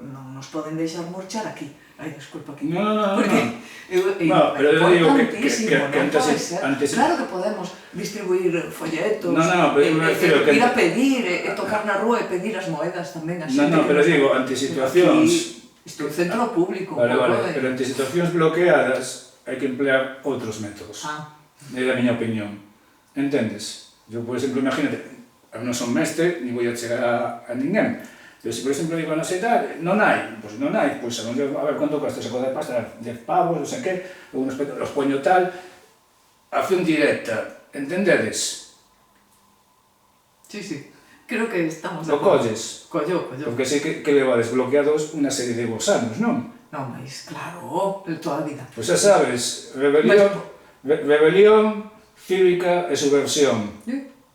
Non nos poden deixar marchar aquí. Ai, desculpa aquí. Non. Porque pero eu digo que antes... Claro que podemos distribuir folletos, ir a pedir, tocar na rúa e pedir as moedas tamén a xente. Non, pero digo, ante situacións... Isto é un centro público. Vale, pero ante situacións bloqueadas hai que emplear outros métodos. É a miña opinión. Entendes? Eu, por exemplo, imagínate, eu non son mestre, ni vou a chegar a ninguén. Pero se, por exemplo, digo, non sei tal, non hai, pois a ver quanto cuesta esa cosa de pasta, 10 pavos, non sei que, os poño tal, acción directa, entendedes? Sí. Creo que estamos... Lo colles? Collo. Porque sei que leva desbloqueados unha serie de vos anos, non? Non, mas claro, toda a vida. Pois xa sabes, rebelión cívica e subversión.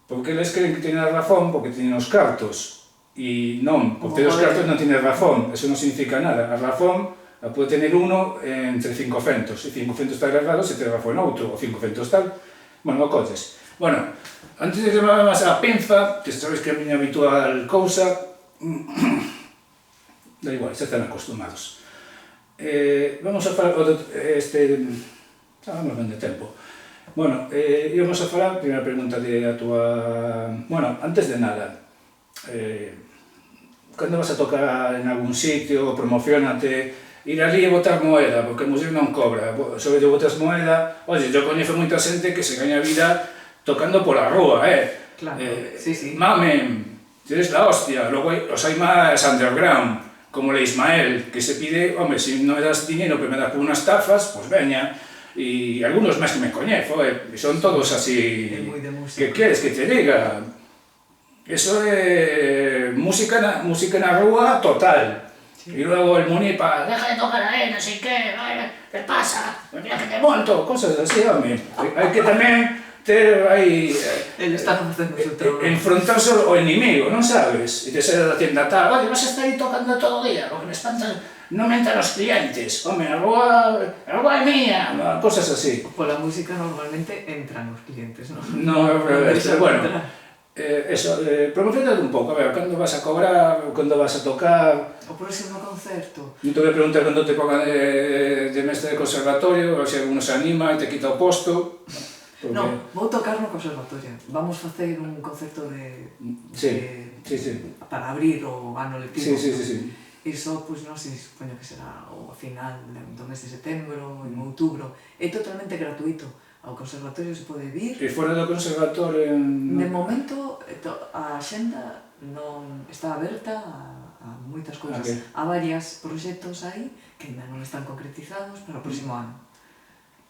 Porque eles creen que teñen razón porque teñen os cartos. E non, porque os cartos non teñen razón, eso non significa nada. A razón a pode tener uno entre 500, e 500 está errado se te razón outro, ou 500 tal, bueno, o colles. Bueno, antes de que me máis a pinza, que sabes que é a miña habitual cousa, da igual, xa están acostumados. Vamos a falar Estábamos ben de tempo. Bueno, íbamos a falar, primeira pregunta de a túa... Bueno, antes de nada, cando vas a tocar en algún sitio, promocionate, ir ali e botar moeda, porque a música non cobra. Sobre de botas moeda, oye, eu coñezo moita xente que se gaña vida tocando pola rúa, Claro, sí, sí. Mamen, tienes la hostia. Logo os hai máis underground, como el Ismael, que se pide, home, se non me das dinero que me das por unas tafas, pois veña. E algunos máis que me coñezo, son todos así... É moi de música. Que queres que te diga? Eso é música na rúa total. Sí. E logo el Munipa, deja de tocar aí, non sei que pasa? Mira que te monto, cosas así, home. Hai que tamén ter aí... El está facendo o seu traballo. Enfrontarse ao inimigo, non sabes? E te saes da tienda tal, oye, vas a estar aí tocando todo o día, porque me espantan... Non me entran os clientes, home, a rúa é mía, cosas así. Pola música normalmente entran os clientes, non? No, bueno, eso, promocionate un pouco, a ver, cando vas a cobrar, cando vas a tocar... O próximo concerto. Non te voy a preguntar cando te pongan de mestre de conservatorio, se alguno se anima e te quita o posto. Porque... Non, vou tocar no conservatorio. Vamos facer un concerto de... Sí. Para abrir o ano lectivo. Sí. Iso, pois non sei, supoño que será o final do mes de setembro, en outubro. É totalmente gratuito. Ao conservatorio se pode vir. E fora do conservatorio... De momento, a xenda non está aberta a moitas cousas. Há varios proxectos aí que ainda non están concretizados para o próximo ano.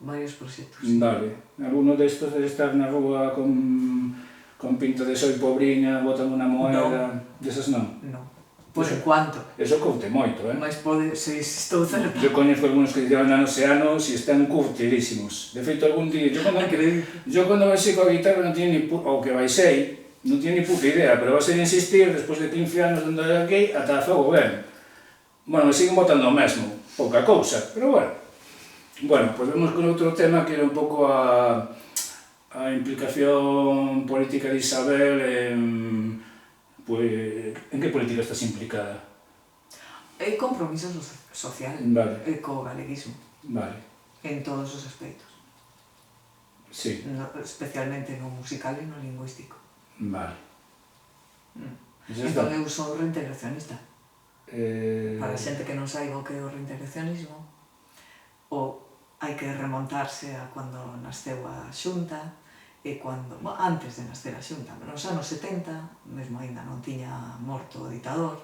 Varios proxectos. Vale. Alguno destos de estar na rúa con pinta de soy pobriña, botan unha moeda... Desas non? Non. Por enquanto. Eso curte moito, Mas pode, se estou certa. Eu coñezo algúns que llevan anos e anos e están curtidísimos. De feito, algún día... Eu cando baixei coa guitarra non tiña ni... Ou que baixei, non tiña ni puta idea, pero vas a insistir, despois de 15 anos dando aquí, ata fogo ben. Bueno, me siguen botando o mesmo. Pouca cousa, pero bueno. Bueno, pois vemos con outro tema que era un pouco a implicación política de Isabel en que política estás implicada? É compromiso social, co galeguismo. Vale. En todos os aspectos. Sí. Especialmente no musical e no lingüístico. Vale. Entón eu sou reintegracionista. Para a xente que non saiba o que é o reintegracionismo, hai que remontarse a cando nasceu a Xunta, e cando, antes de nascer a Xunta, nos anos 70, mesmo ainda non tiña morto o ditador,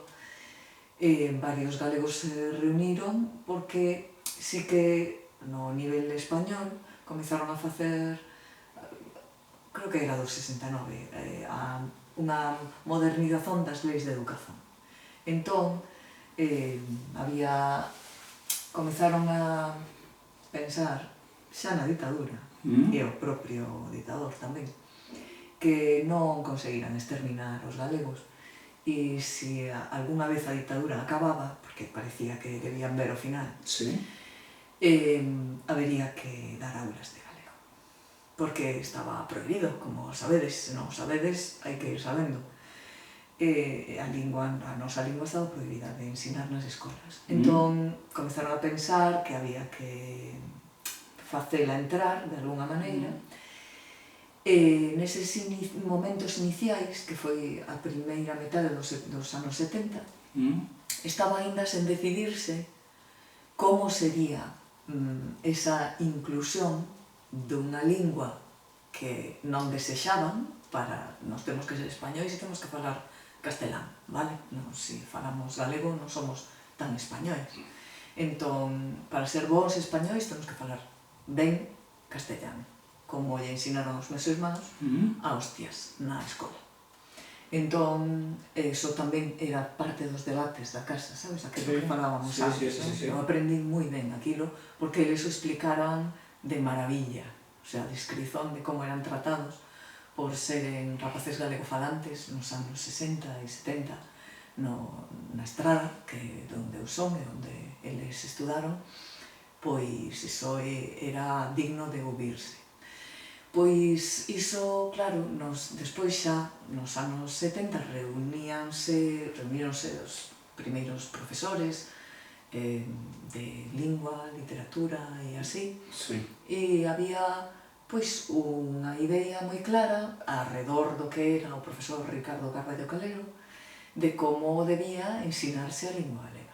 varios galegos se reuniron porque sí que no nivel español comezaron a facer, creo que era do 69, unha modernización das leis de educación. Entón, comezaron a pensar xa na ditadura, e o propio ditador tamén, que non conseguiran exterminar os galegos e se algunha vez a ditadura acababa, porque parecía que debían ver o final, habería que dar aulas de galego, porque estaba prohibido, como sabedes, se non sabedes hai que ir sabendo. A nosa lingua estaba prohibida de ensinar nas escolas. Entón, comezaron a pensar que había que facela entrar, de alguna maneira, e neses momentos iniciais, que foi a primeira metade dos anos 70, estaba aínda sen decidirse como sería esa inclusión dunha lingua que non desexaban para... Nós temos que ser españois e temos que falar castelán, vale? Se falamos galego non somos tan españois. Entón, para ser bons españois temos que falar ben castellano, como lle ensinaron os meus irmáns a hostias na escola. Entón, eso tamén era parte dos debates da casa, sabes? Aquilo que falábamos antes. Eu aprendí moi ben aquilo, porque eles o explicaran de maravilla, o sea, a descripción de como eran tratados por seren rapaces galegofalantes nos anos 60 e 70 na Estrada, que é onde eu son e onde eles estudaron, pois iso era digno de ouvirse. Pois iso, claro, despois xa, nos anos 70, reuníronse os primeiros profesores de lingua, literatura e así. Sí. E había pois unha idea moi clara arredor do que era o profesor Ricardo Carballo Calero de como debía ensinarse a lingua galega.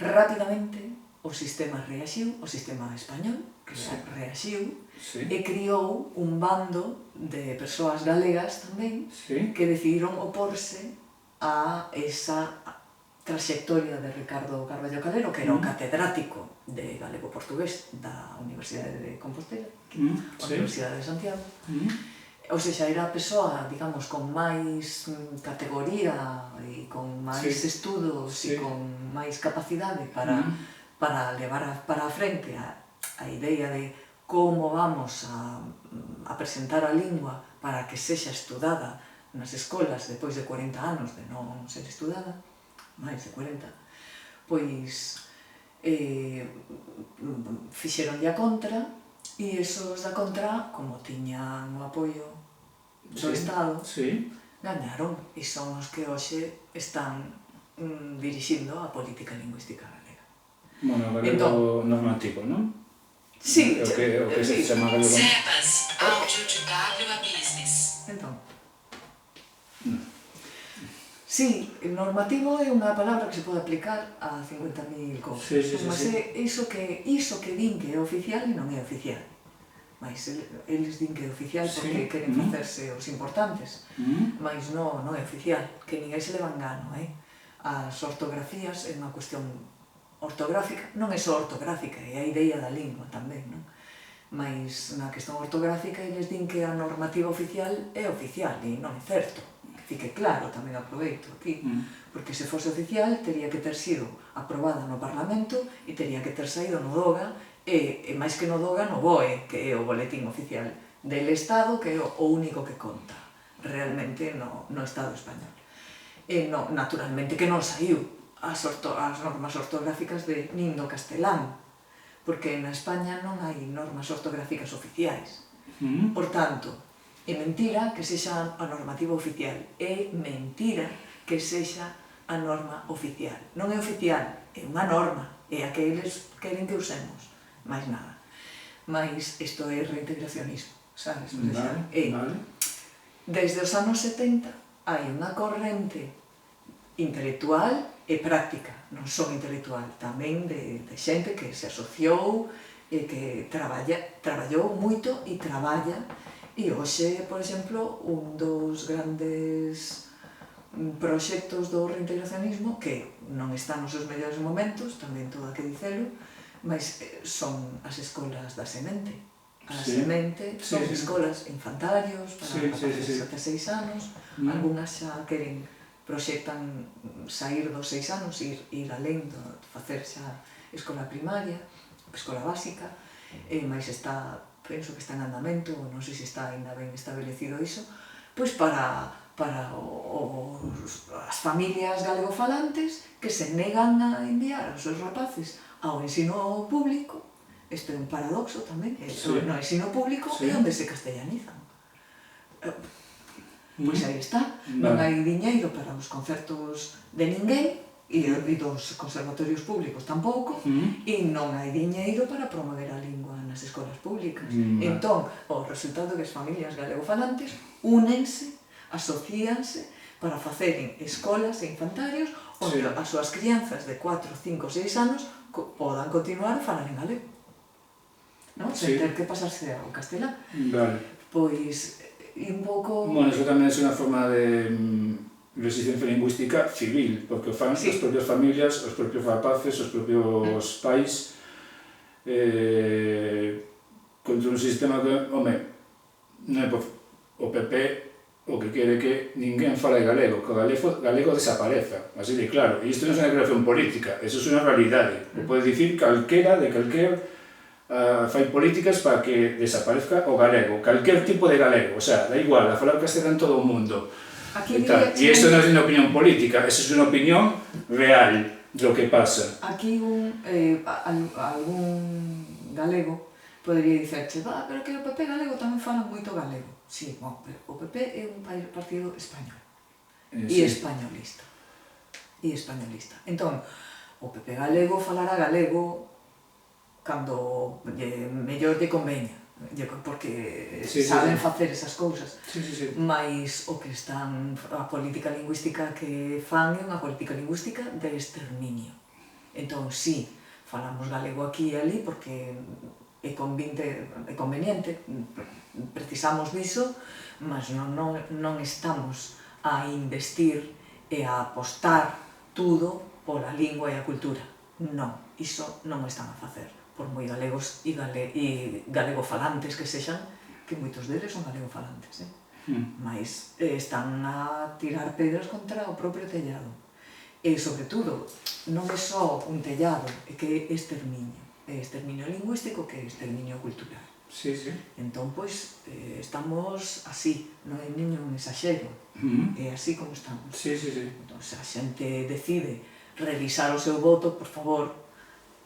Rapidamente o sistema reaxiu, o sistema español reaxiu e criou un bando de persoas galegas tamén que decidiron oporse a esa trayectoria de Ricardo Carballo Calero, que era o catedrático de galego-portugués da Universidade de Compostela, a Universidade de Santiago. Ou seja, era a persoa, digamos, con máis categoría e con máis estudos e con máis capacidade para levar para a frente a idea de como vamos a presentar a lingua para que sexa estudada nas escolas depois de 40 anos de non ser estudada, máis de 40, pois fixeronlle a contra e esos da contra, como tiñan o apoio do Estado, gañaron e son os que hoxe están dirixindo a política lingüística galega. Bueno, o galego normativo, non? Sí, o que se chama galego. Cepas, áudio de W a Business. Entón, sí, normativo é unha palabra que se pode aplicar a 50.000 cousas. Mas é iso que din que é oficial e non é oficial. Mas eles din que é oficial porque queren facerse os importantes. Mas non é oficial, que ninguén se leva engano, As ortografías é unha cuestión ortográfica, non é só ortográfica, é a idea da lingua tamén, non? Mas na cuestión ortográfica eles din que a normativa oficial é oficial e non é certo. Fique claro, tamén aproveito aquí, porque se fose oficial tería que ter sido aprobada no Parlamento e tería que ter saído no DOGA e máis que no DOGA no BOE, que é o boletín oficial del Estado, que é o único que conta realmente no Estado español. E naturalmente que non saiu as normas ortográficas nin do castelán, porque na España non hai normas ortográficas oficiais. Por tanto, é mentira que sexa a normativa oficial, é mentira que sexa a norma oficial. Non é oficial, é unha norma, é a que eles queren que usemos, máis nada. Mas isto é reintegracionismo, sabes? Desde os anos 70 hai unha corrente intelectual e práctica, non só intelectual, tamén de xente que se asociou e que traballou moito e traballa. E hoxe, por exemplo, un dos grandes proxectos do reintegracionismo, que non está nos seus mellores momentos, tamén todo hai que dicelo, mas son as escolas da semente. A semente son escolas infantarios para rapaces ata 6 anos, algunhas xa proxectan sair dos 6 anos, ir alén, facer xa escola primaria, escola básica, mas penso que está en andamento, non sei se está ainda ben establecido iso, pois para as familias galegofalantes que se negan a enviar os seus rapaces ao ensino público. Isto é un paradoxo tamén, no ensino público é onde se castellanizan. Pois aí está, non hai diñeiro para os concertos de ninguén, e dos conservatorios públicos tampouco, e non hai diñeiro para promover a lingua nas escolas públicas. Entón, o resultado é que as familias galegofalantes únense, asocianse para faceren escolas e infantarios onde as súas crianzas de 4, 5, 6 anos podan continuar a falar en galego, sen ter que pasarse ao castelán. Pois, e un pouco... Bueno, eso tamén é unha forma de resistencia lingüística civil, porque o fan as propias familias, os propios rapaces, os propios pais, contra un sistema que, o PP o que quere que ninguén fale galego, que o galego desapareza, así de claro. E isto non é unha declaración política, eso é unha realidade. O pode dicir calquera de calquer fai políticas para que desaparezca o galego, calquer tipo de galego, o sea, da igual, a falar castelán todo o mundo. E isto non é unha opinión política, eso é unha opinión real do que pasa. Aquí algún galego podría dicerche, pero que o PP galego tamén fala moito galego. Sí, pero o PP é un partido español e españolista. e españolista. Entón, o PP galego falará galego cando mellor lle conveña, porque saben facer esas cousas. Mais o que están, a política lingüística que fan é unha política lingüística de exterminio. Entón, sí, falamos galego aquí e ali porque é conveniente, precisamos diso, mas non estamos a investir e a apostar tudo pola lingua e a cultura. Non, iso non o están a facer, por moi galegos e galegofalantes que sexan, que moitos deles son galegofalantes, mas están a tirar pedras contra o propio tellado. E, sobre todo, non é só un tellado, é que é exterminio lingüístico que é exterminio cultural. Entón, pois, estamos así, non é ningún exagero, é así como estamos. Entón, se a xente decide revisar o seu voto, por favor,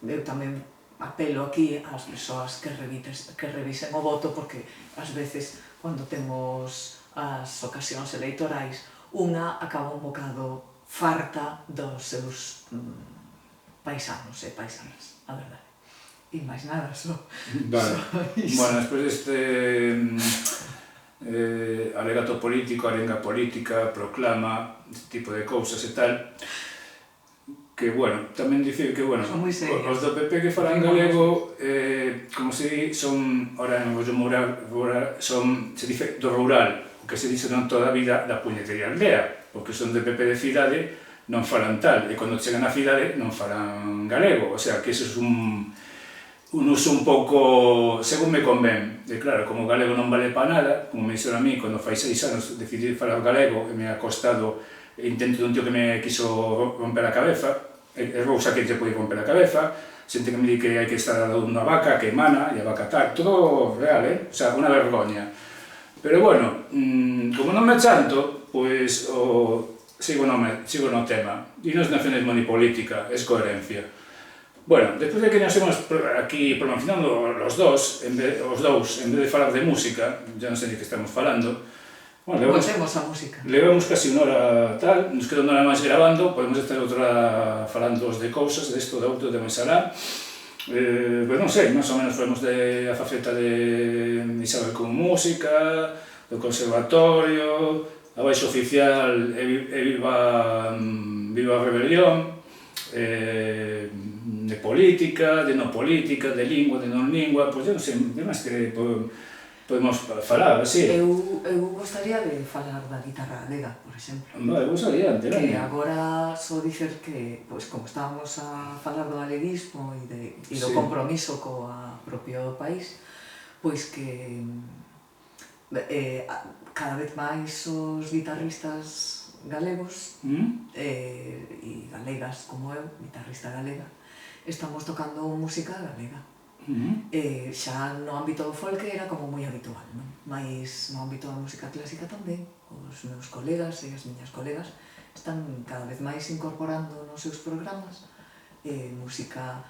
eu tamén apelo aquí ás persoas que revisen o voto, porque ás veces, cando temos as ocasións electorais, unha acaba un bocado farta dos seus paisanos e paisanas, a verdade. E máis nada, só iso. Bueno, despois deste alegato político, arenga política, proclama, este tipo de cousas e tal, que, bueno, tamén dicir que, bueno, os do PP que falan galego, como se di, son, ora en Bollo Moura, se dice do rural, o que se dice non toda a vida da puñetería aldea, porque son de PP de cidade, non falan tal, e cando chegan á cidade non falan galego, o sea, que eso é un uso un pouco, según me convén. E claro, como o galego non vale para nada, como me dixeron a mí, cando fai 6 anos decidí falar galego e me ha costado intento dun tío que me quiso romper a cabeza, e rousa que te pode romper a cabeza, xente que me di que hai que estar dando unha vaca que emana, e a vaca tal, todo real, o sea, unha vergoña. Pero bueno, como non me chanto, pois sigo no tema. E non é nacionalismo ni política, é coherencia. Bueno, despois de que nos hemos aquí promocionando os dous, en vez de falar de música, ya non sei de que estamos falando, bueno, Volvemos a música. Levamos casi unha hora tal, nos queda unha hora máis grabando, podemos estar outra falando de cousas, desto, de outro, de Manxará. Pois non sei, máis ou menos falamos a faceta de Isabel como música, do conservatorio, a baixa oficial e viva a rebelión, de política, de non política, de lingua, de non lingua, pois eu non sei, de máis que podemos falar, así. Eu gostaría de falar da guitarra galega, por exemplo. Eu gostaría, que agora só dicer que, pois, como estábamos a falar do galeguismo e do compromiso coa propio país, pois que cada vez máis os guitarristas galegos e galegas como eu, guitarrista galega, estamos tocando música galega. Xa no ámbito do folk era como moi habitual, non? Mais no ámbito da música clásica tamén, os meus colegas e as miñas colegas están cada vez máis incorporando nos seus programas música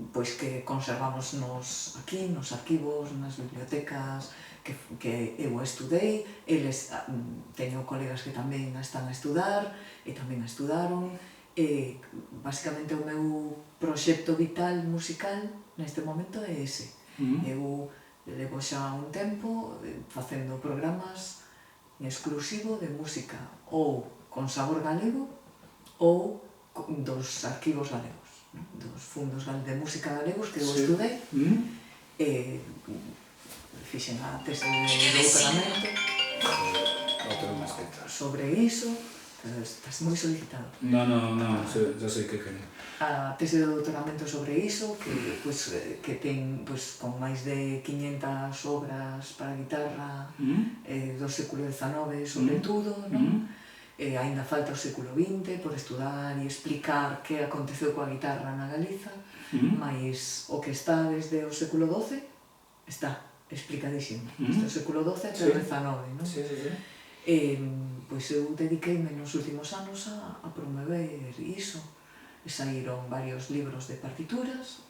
pois que conservamos aquí, nos arquivos, nas bibliotecas, que eu estudei, eles teño colegas que tamén están a estudar e tamén a estudaron, e basicamente o meu proxecto vital musical neste momento é ese. Eu levo xa un tempo facendo programas en exclusivo de música ou con sabor galego ou dos arquivos galegos, dos fundos de música galegos que eu estudei e fixen a tese de doutoramento sobre iso. Estás moi solicitado. Non, xa sei que quero. A tese de doutoramento sobre iso, que ten con máis de 500 obras para guitarra do século XIX sobre tudo, non? Aínda falta o século XX por estudar e explicar que aconteceu coa guitarra na Galiza, mas o que está desde o século XII está explicadísimo. Desde o século XII até o XIX, non? Pois eu dediqueime nos últimos anos a promover iso. Saíron varios libros de partituras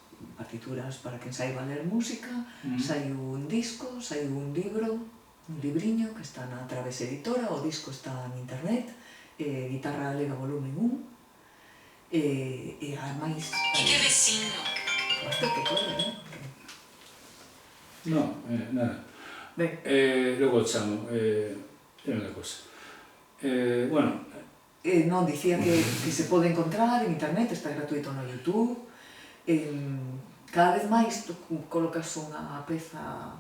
para quen saiba ler música, saiu un disco, saiu un libro, un libriño que está na Traves Editora, o disco está en internet, Guitarra Galega volumen 1, e ademais... Que vecino? Basta que corre, No, nada. Ben. Logo chamo, é unha cosa. Bueno, Non, dicía que se pode encontrar en internet, está gratuito no YouTube. Cada vez máis tú colocas unha peza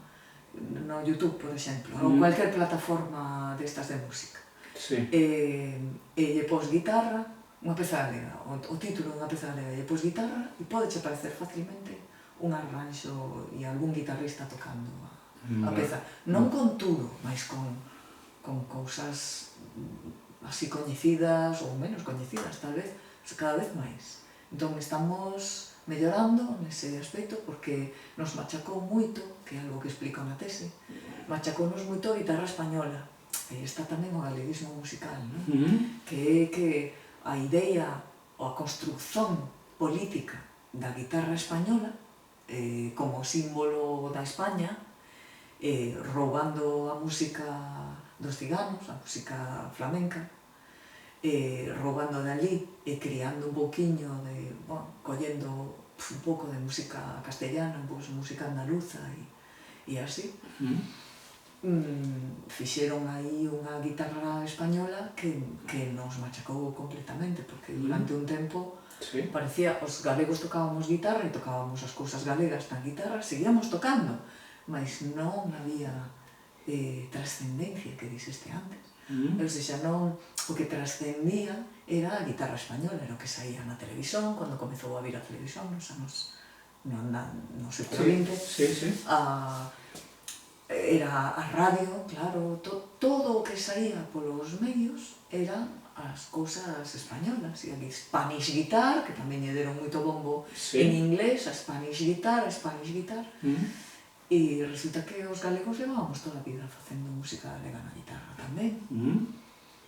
no YouTube, por exemplo, ou cualquier plataforma destas de música. sí. E lle pos guitarra, unha peza galega, o título dunha peza galega, lle pos guitarra e podeche aparecer facilmente un arranxo e algún guitarrista tocando a peza. Non con tudo, mas con cousas así coñecidas ou menos coñecidas, tal vez, cada vez máis. Entón estamos mellorando nese aspecto porque nos machacou moito, que é algo que explico na tese, machacounos moito a guitarra española. E está tamén o galeguismo musical, non? Que é que a idea ou a construcción política da guitarra española como símbolo da España, roubando a música dos ciganos, a música flamenca, roubando de ali e criando un pouquiño de, collendo un pouco de música castellana, pois música andaluza e así. Fixeron aí unha guitarra española que nos machacou completamente, porque durante un tempo parecía, os galegos tocábamos guitarra e tocábamos as cousas galegas na guitarra, seguíamos tocando, mas non había trascendencia, que dixeste antes. Ou seja, non, o que trascendía era a guitarra española, era o que saía na televisión, cando comezou a vir a televisión nos anos no século XX, era a radio, claro, todo o que saía polos medios eran as cousas españolas, e a Spanish Guitar, que tamén lle deron moito bombo en inglés, a Spanish Guitar, e resulta que os galegos levábamos toda a vida facendo música galega na guitarra tamén,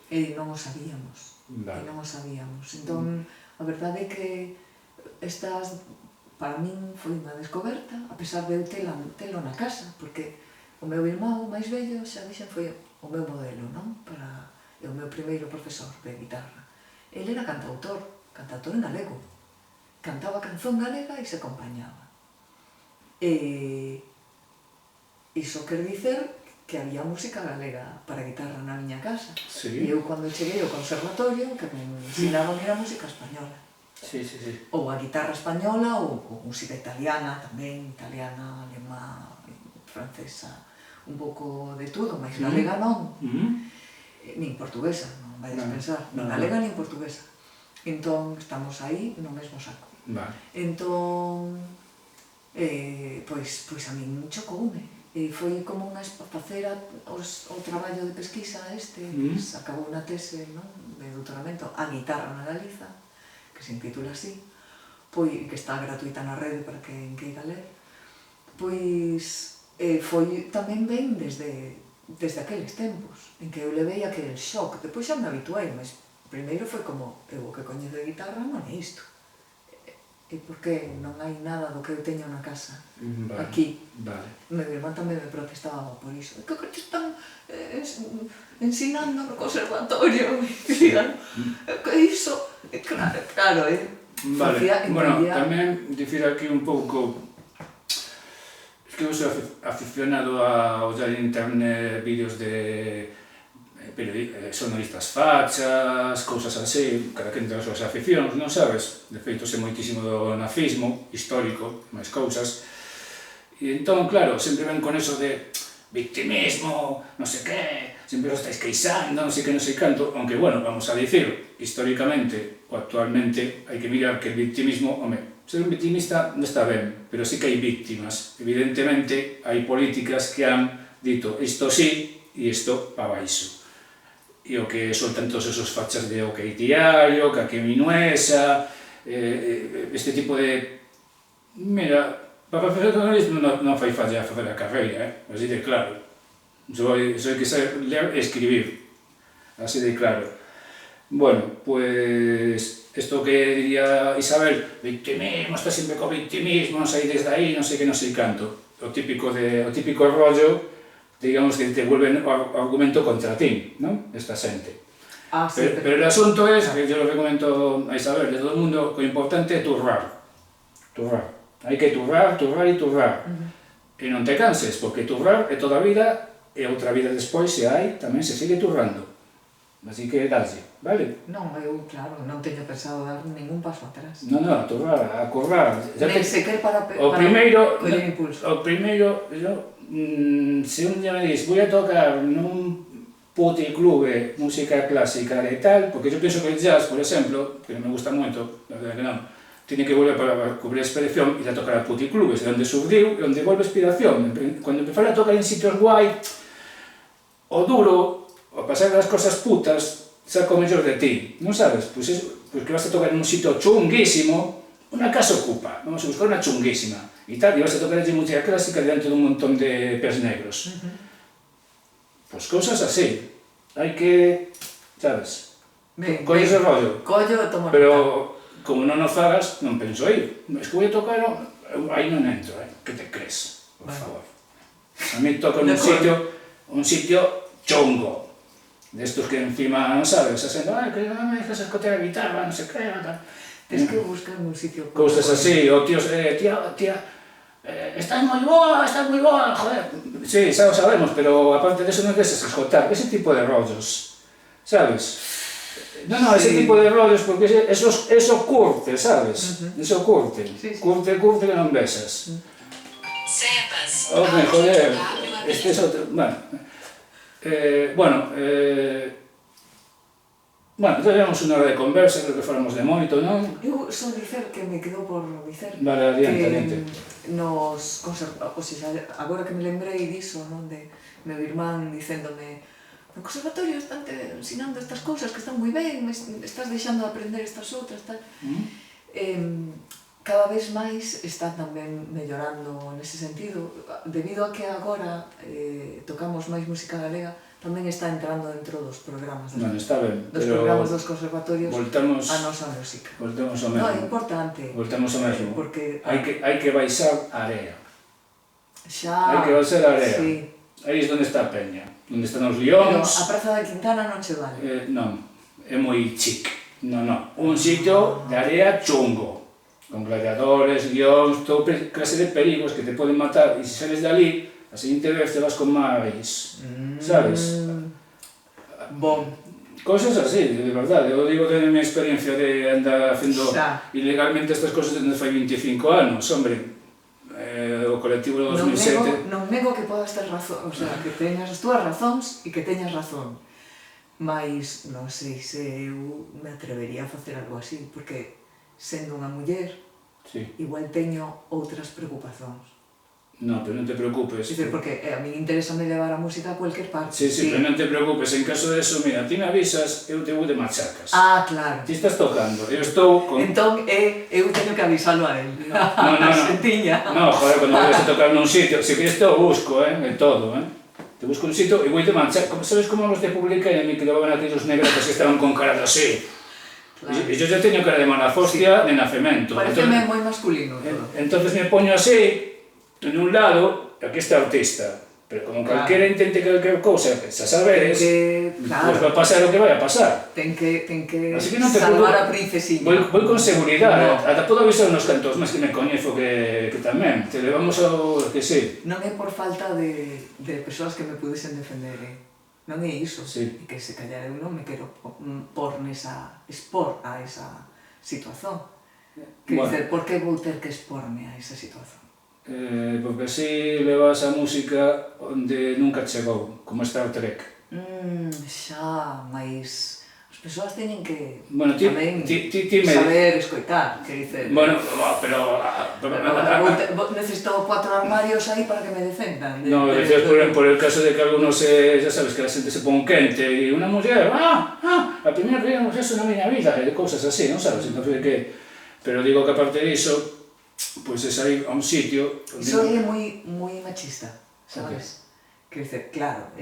e non o sabíamos, entón a verdade é que estas, para min, foi unha descoberta, a pesar de eu telo na casa, porque o meu irmão máis vello, xa dixen, foi o meu modelo, non? É o meu primeiro profesor de guitarra. Ele era cantautor en galego. Cantaba canción galega e se acompañaba. Iso quer dicer que había música galega para guitarra na miña casa. E eu, cando cheguei ao conservatorio, que me ensinaron a música española. Ou a guitarra española, ou música italiana tamén, italiana, alemá, francesa, un pouco de todo, mas galega non. Nin portuguesa, non vais pensar, nin galega nin portuguesa. Entón, estamos aí no mesmo saco. Entón, pois a min chocoume. Foi como facer o traballo de pesquisa acabou unha tese de doutoramento, a guitarra na Galiza, que se intitula así, que está gratuita na rede para quen queira ler, pois foi tamén ben desde aqueles tempos, en que eu levei aquel shock. Depois xa me habituei, mas primeiro foi como, eu o que coñezo de guitarra non é isto. E porque non hai nada do que eu teño na casa, aquí. Meu irmán tamén me protestaba por iso. Que te están ensinando no conservatorio? Que iso? Claro, Bueno, tamén dicir aquí un pouco que eu sou aficionado a ollar en internet vídeos de sonoristas fachas, cousas así, cada quen ten as súas aficións, non sabes? De feito, sei moitísimo do nazismo histórico, máis cousas. E entón, claro, sempre ven con eso de victimismo, non sei que, sempre os estáis queixando, non sei que, non sei canto, aunque, bueno, vamos a dicir, históricamente ou actualmente, hai que mirar que el victimismo, home, ser un victimista non está ben, pero sí que hai víctimas. Evidentemente, hai políticas que han dito isto sí e isto pa baixo. E o que soltan todos esos fachas de o que hai diario, que a que minuesa, este tipo de... Mira, para facer jornalismo non fai falla facer a carreira, así de claro. Só hai que saber ler e escribir, así de claro. Bueno, pues... Isto que diría Isabel, victimismo, está sempre co victimismo, non sei desde aí, non sei que, non sei canto. O típico rollo, digamos, que te vuelven o argumento contra ti, non? Esta xente. Pero el asunto es, que yo lo comento a Isabel, de todo el mundo, lo importante é turrar. Hai que turrar e turrar. E non te canses, porque turrar é toda a vida, e outra vida despois, se hai, tamén se sigue turrando. Así que darse, vale? Non, eu, claro, non teño pensado dar ningún paso atrás. Non, a turrar, a currar. Nem sequer para coller impulso. O primeiro, se un día me dis, voy a tocar nun puticlube música clásica de tal, porque yo pienso que el jazz, por exemplo, que me gusta moito, la verdad que non, tiene que volver para cubrir a inspiración e a tocar a puticlubes, onde surdiu e onde volve a inspiración. Cando empezar a tocar en sitios guai, o duro, o pasar das cosas putas, saca o mellor de ti, non sabes? Pois que vas a tocar en un sitio chunguísimo, unha casa ocupa, vamos a buscar unha chunguísima, e tal, e vas a tocar allí música clásica diante dun montón de pés negros. Pois cousas así, hai que, sabes, colles o rollo. Collo e tomo nota. Pero, como non o fagas, non penso aí. Es que voy a tocar, aí non entro, que te crees, por favor. A mí toco nun sitio chungo, destos que encima, non sabes, asendo, que non me dejas escotear a guitarra, non se crea, tal. Tens que buscar un sitio... Cousas así, o tíos, tía, estás moi boa, joder. Sí, xa o sabemos, pero aparte de eso non deses escotar, ese tipo de rollos, sabes? Non, ese tipo de rollos, porque eso curte, sabes? Eso curte. Curte que non besas. Cepas. Home, joder, este es outro... Bueno, entón llevamos unha hora de conversa, creo que falamos de moito, non? Eu son dicer que me quedou por dicer Vale, adiante. Nos agora que me lembrei diso, non, de meu irmán dicéndome no conservatorio están te ensinando estas cousas que están moi ben, estás deixando de aprender estas outras, tal. Cada vez máis está tamén mellorando nese sentido, debido a que agora tocamos máis música galega, tamén está entrando dentro dos programas dos programas dos conservatorios a nosa música. Voltemos ao mesmo. Non, é importante. Voltemos ao mesmo. Porque hai que baixar a area. Xa. Hai que baixar a area. Sí. Aí é onde está a peña. Onde están os lións. Pero a Praza da Quintana non che vale. Non, é moi chic. Non. Un sitio de area chungo. Con gladiadores, lións, todo clase de perigos que te poden matar. E se sales de ali, a seguinte vez te vas con máis, sabes? Bom. Cosas así, de verdade. Eu digo de minha experiencia de andar facendo ilegalmente estas cosas desde fai 25 anos, hombre. O colectivo do 2007... Non nego que podas ter razón, o sea, que teñas as túas razóns e que teñas razón. Mais non sei se eu me atrevería a facer algo así, porque sendo unha muller, igual teño outras preocupacións. No, pero non te preocupes. Dice, porque a mí interésame levar a música a cualquier parte. Sí, pero non te preocupes, en caso de eso, mira, ti me avisas, eu te vou de machacas. Ah, claro. Ti estás tocando, eu estou con... Entón, eu teño que avisalo a él. No. Sentiña. No, joder, cando vais a tocar nun sitio, se queres te o busco, de todo, Te busco un sitio e vou te manchar. Sabes como os de Publica e a mí que levaban aquellos negratas que estaban con cara de así? E yo ya teño cara de manafostia de nacemento. Pareceme moi masculino todo. Entonces me poño así, en un lado, aquí está o artista, pero como calquera intente calquer cousa, xa saberes, pues va a pasar o que vai a pasar. Ten que a salvar princesiña. Voy con seguridade, ata podo avisar unos cantos máis que me coñezo que tamén, te levamos ao que sí. Non é por falta de persoas que me pudesen defender, non é iso, e que se callar eu non me quero expor a esa situación. Quer dizer, por que vou ter que exporme a esa situación? Porque así levas a música onde nunca chegou, como Star Trek. Xa, mas as persoas teñen que tamén saber escoitar, quer dicer... Bueno, pero... Necesito 4 armarios aí para que me defendan. No, decías por el caso de que algunos, ya sabes, que la xente se pon quente e unha muller, a primeira que vimos eso na miña vida, e cousas así, non sabes? Pero digo que aparte diso, pois é sair a un sitio... Iso é moi machista, sabes? Quer dizer, claro,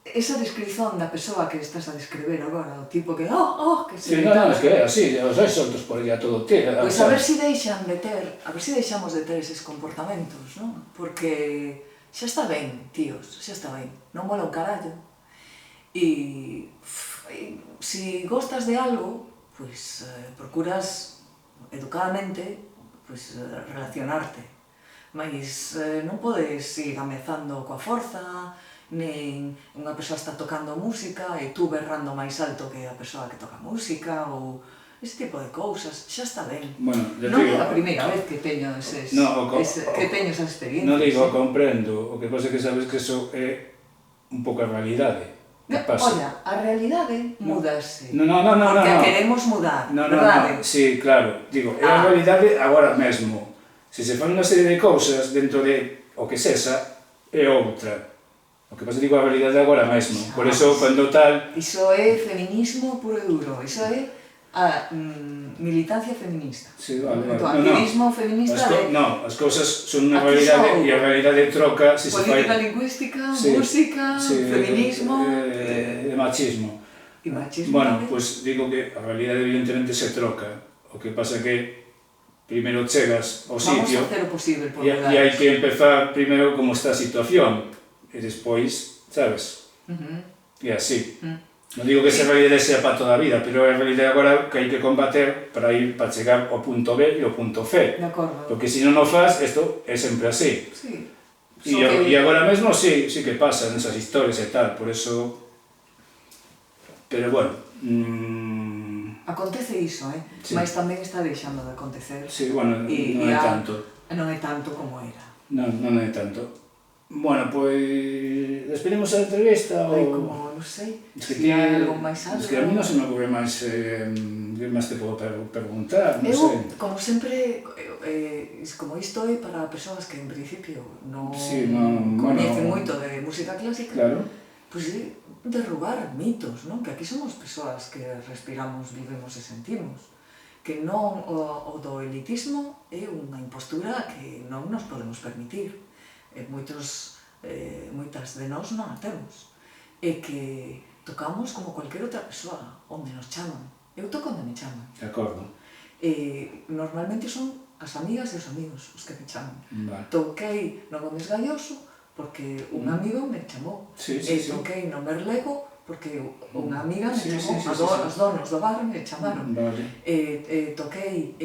esa descripción da persoa que estás a describir agora, o tipo que que se... Sí, non, es que é así, os hai soltos por aí a todo ti. Pois a ver se deixamos de ter eses comportamentos, non? Porque xa está ben, tíos, xa está ben, non mola un carallo. E si gostas de algo, pois procuras educadamente relacionarte, mas non podes ir amezando coa forza, nen unha persoa está tocando música e tú berrando máis alto que a persoa que toca música, ou ese tipo de cousas, xa está ben. Non é a primeira vez que teño esas experiencias. Non digo, comprendo, o que pasa é que sabes que eso é un pouco a realidade. Olla, a realidade mudase. Porque a queremos mudar, verdade? Sí, claro, digo, é a realidade agora mesmo. Se se fan unha serie de cousas dentro de o que sexa, é outra. O que pasa é que digo a realidade agora mesmo. Por iso, cando tal... Iso é feminismo puro e duro, iso é a militancia feminista. Sí, vale. O activismo feminista é... Non, as cousas son unha realidade e a realidade troca se se fai... Política lingüística, música, feminismo... E machismo. E machismo bueno, tamén. Pois digo que a realidade evidentemente se troca. O que pasa é que primeiro chegas ao sitio... Vamos a hacer o posible por e hai que empezar primeiro como está a situación. E despois, sabes? E así. Non digo que esa realidade sea para toda a vida, pero é a realidade agora que hai que combater para chegar ao punto B e ao punto C. De acordo. Porque se non o faz, isto é sempre así. Sí. E agora mesmo sí que pasan esas historias e tal, por eso... Pero bueno... Acontece iso, mas tamén está deixando de acontecer. Sí, bueno, non é tanto. Non é tanto como era. Non é tanto. Bueno, pois... despedimos a entrevista ou... Como, non sei, se hai algo máis algo... Es que a mí non se me ocurre máis... que máis te podo preguntar, non sei. Como sempre, como isto é para persoas que en principio non coñecen moito de música clásica, pois derrubar mitos, non? Que aquí somos persoas que respiramos, vivemos e sentimos. Que non o do elitismo é unha impostura que non nos podemos permitir. Moitas de nós non a temos. E que tocamos como cualquier outra persoa, onde nos chaman. Eu toco onde me chaman. De acordo. Normalmente son as amigas e os amigos os que me chaman. Toquei no Gómez Galloso porque un amigo me chamou. Toquei no Merlego porque unha amiga me chamou. Os donos do bar me chamaron. Toquei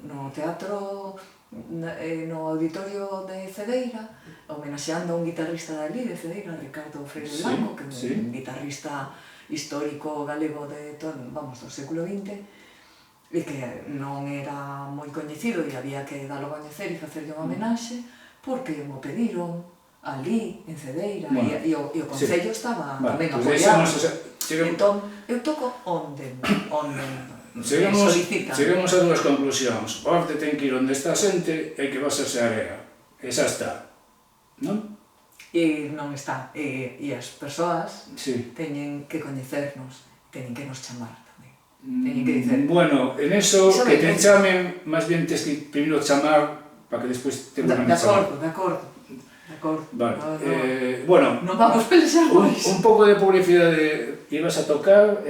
no teatro, no auditorio de Cedeira, homenaxeando a un guitarrista de ali, de Cedeira, Ricardo Freire Blanco, que é un guitarrista histórico galego do século XX, e que non era moi coñecido e había que dalo a coñecer e facerlle unha homenaxe, porque mo pediron ali, en Cedeira, e o Concello estaba tamén apoiado. Entón, eu toco onde solicitan. Chegamos a dúas conclusións. O arte ten que ir onde está a xente e que va a serse a area. E xa está. Non? E non está. E as persoas teñen que coñecernos, teñen que nos chamar tamén. Teñen que dicer... Bueno, en eso, que te chamen, máis bien tens que primeiro chamar para que despois te vuelvan a chamar. De acordo. Vale. Bueno, non vamos pelexar máis. Un pouco de publicidade. Ibas a tocar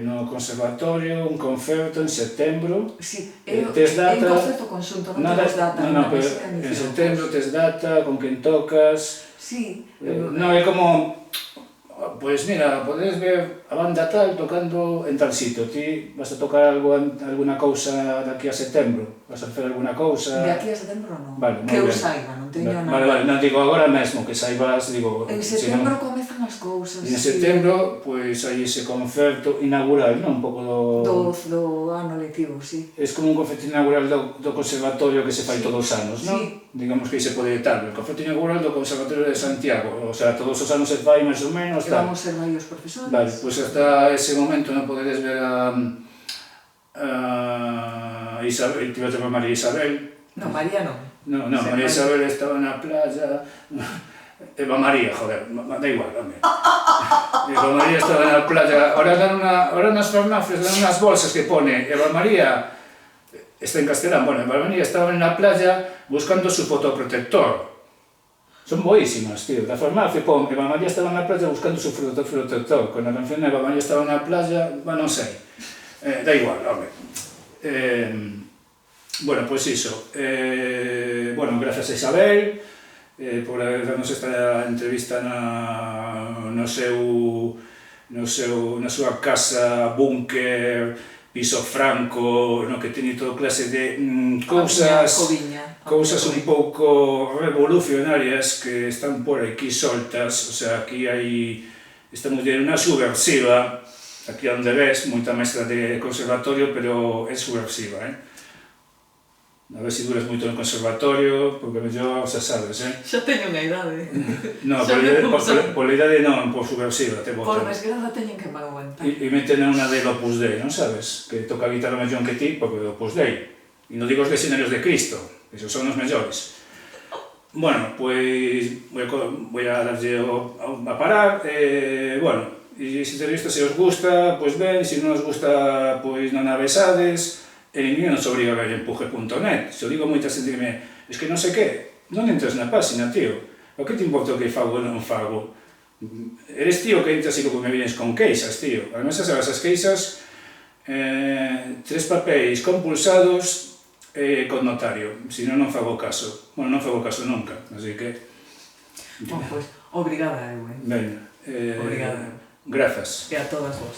no conservatorio, un concerto en setembro. Sí, é un concerto conxunto, non temos data. Non, pero en setembro tes data, con quen tocas... Sí. Non, é como... Pois mira, podes ver a banda tal tocando en tal sitio. Ti vas a tocar alguna cousa daqui a setembro? Vas a facer alguna cousa? De aquí a setembro non. Vale, que eu saiba, non teño nada. Vale, non digo agora mesmo, que saibas, digo... En setembro comezan as cousas. En setembro, pois hai ese concerto inaugural, non? Un pouco do ano lectivo, sí. Es como un concerto inaugural do conservatorio que se fai todos os anos, non? Digamos que aí se pode tal. El concerto inaugural do Conservatorio de Santiago. O sea, todos os anos se fai máis ou menos, tal. Vamos ser varios profesores. Vale, pois hasta ese momento non podedes ver a Isabel, te iba a chamar María Isabel. No, María non. No, María Isabel estaba na playa... Eva María, joder, da igual, home. Eva María estaba na playa... Ahora nas farmacias dan unhas bolsas que pone Eva María... Está en castelán, bueno, Eva María estaba na playa buscando su fotoprotector. Son boísimas, tío. Da farmacia, pon, Eva María estaba na playa buscando su fotoprotector. Con a canción Eva María estaba na playa, non sei. Da igual, home. Bueno, pois iso. Bueno, gracias a Isabel por darnos esta entrevista no seu na súa casa, búnker, piso franco, no que teñe todo clase de cousas un pouco revolucionarias que están por aquí soltas, o sea, aquí estamos de unha subversiva, aquí onde ves, moita mestra de conservatorio, pero é subversiva, A ver se duras moito no conservatorio, porque mellor xa sabes, Xa teño unha idade. No, pola idade non, por subversiva te botan. Por desgraza teñen que me aguantar. E meten unha del Opus Dei, non sabes? Que toca a guitarra mellor que ti, porque do Opus Dei. E non digo os Legionarios de Cristo, esos son os mellores. Bueno, pois voy a darlle a parar, bueno, e se isto se os gusta, pois ben, se non os gusta, pois non avesades. E ninguén nos obriga a ver empuje.net. Se o digo moita xente que es que non sei que, non entres na página, tío. O que te importa o que fago ou non fago? Eres tío que entras e que me vienes con queixas, tío. Además, as queixas, 3 papéis compulsados con notario. Se non fago caso. Bueno, non fago caso nunca, así que... Bueno, pois, obrigada, Ben, obrigada. grazas. E a todas vos.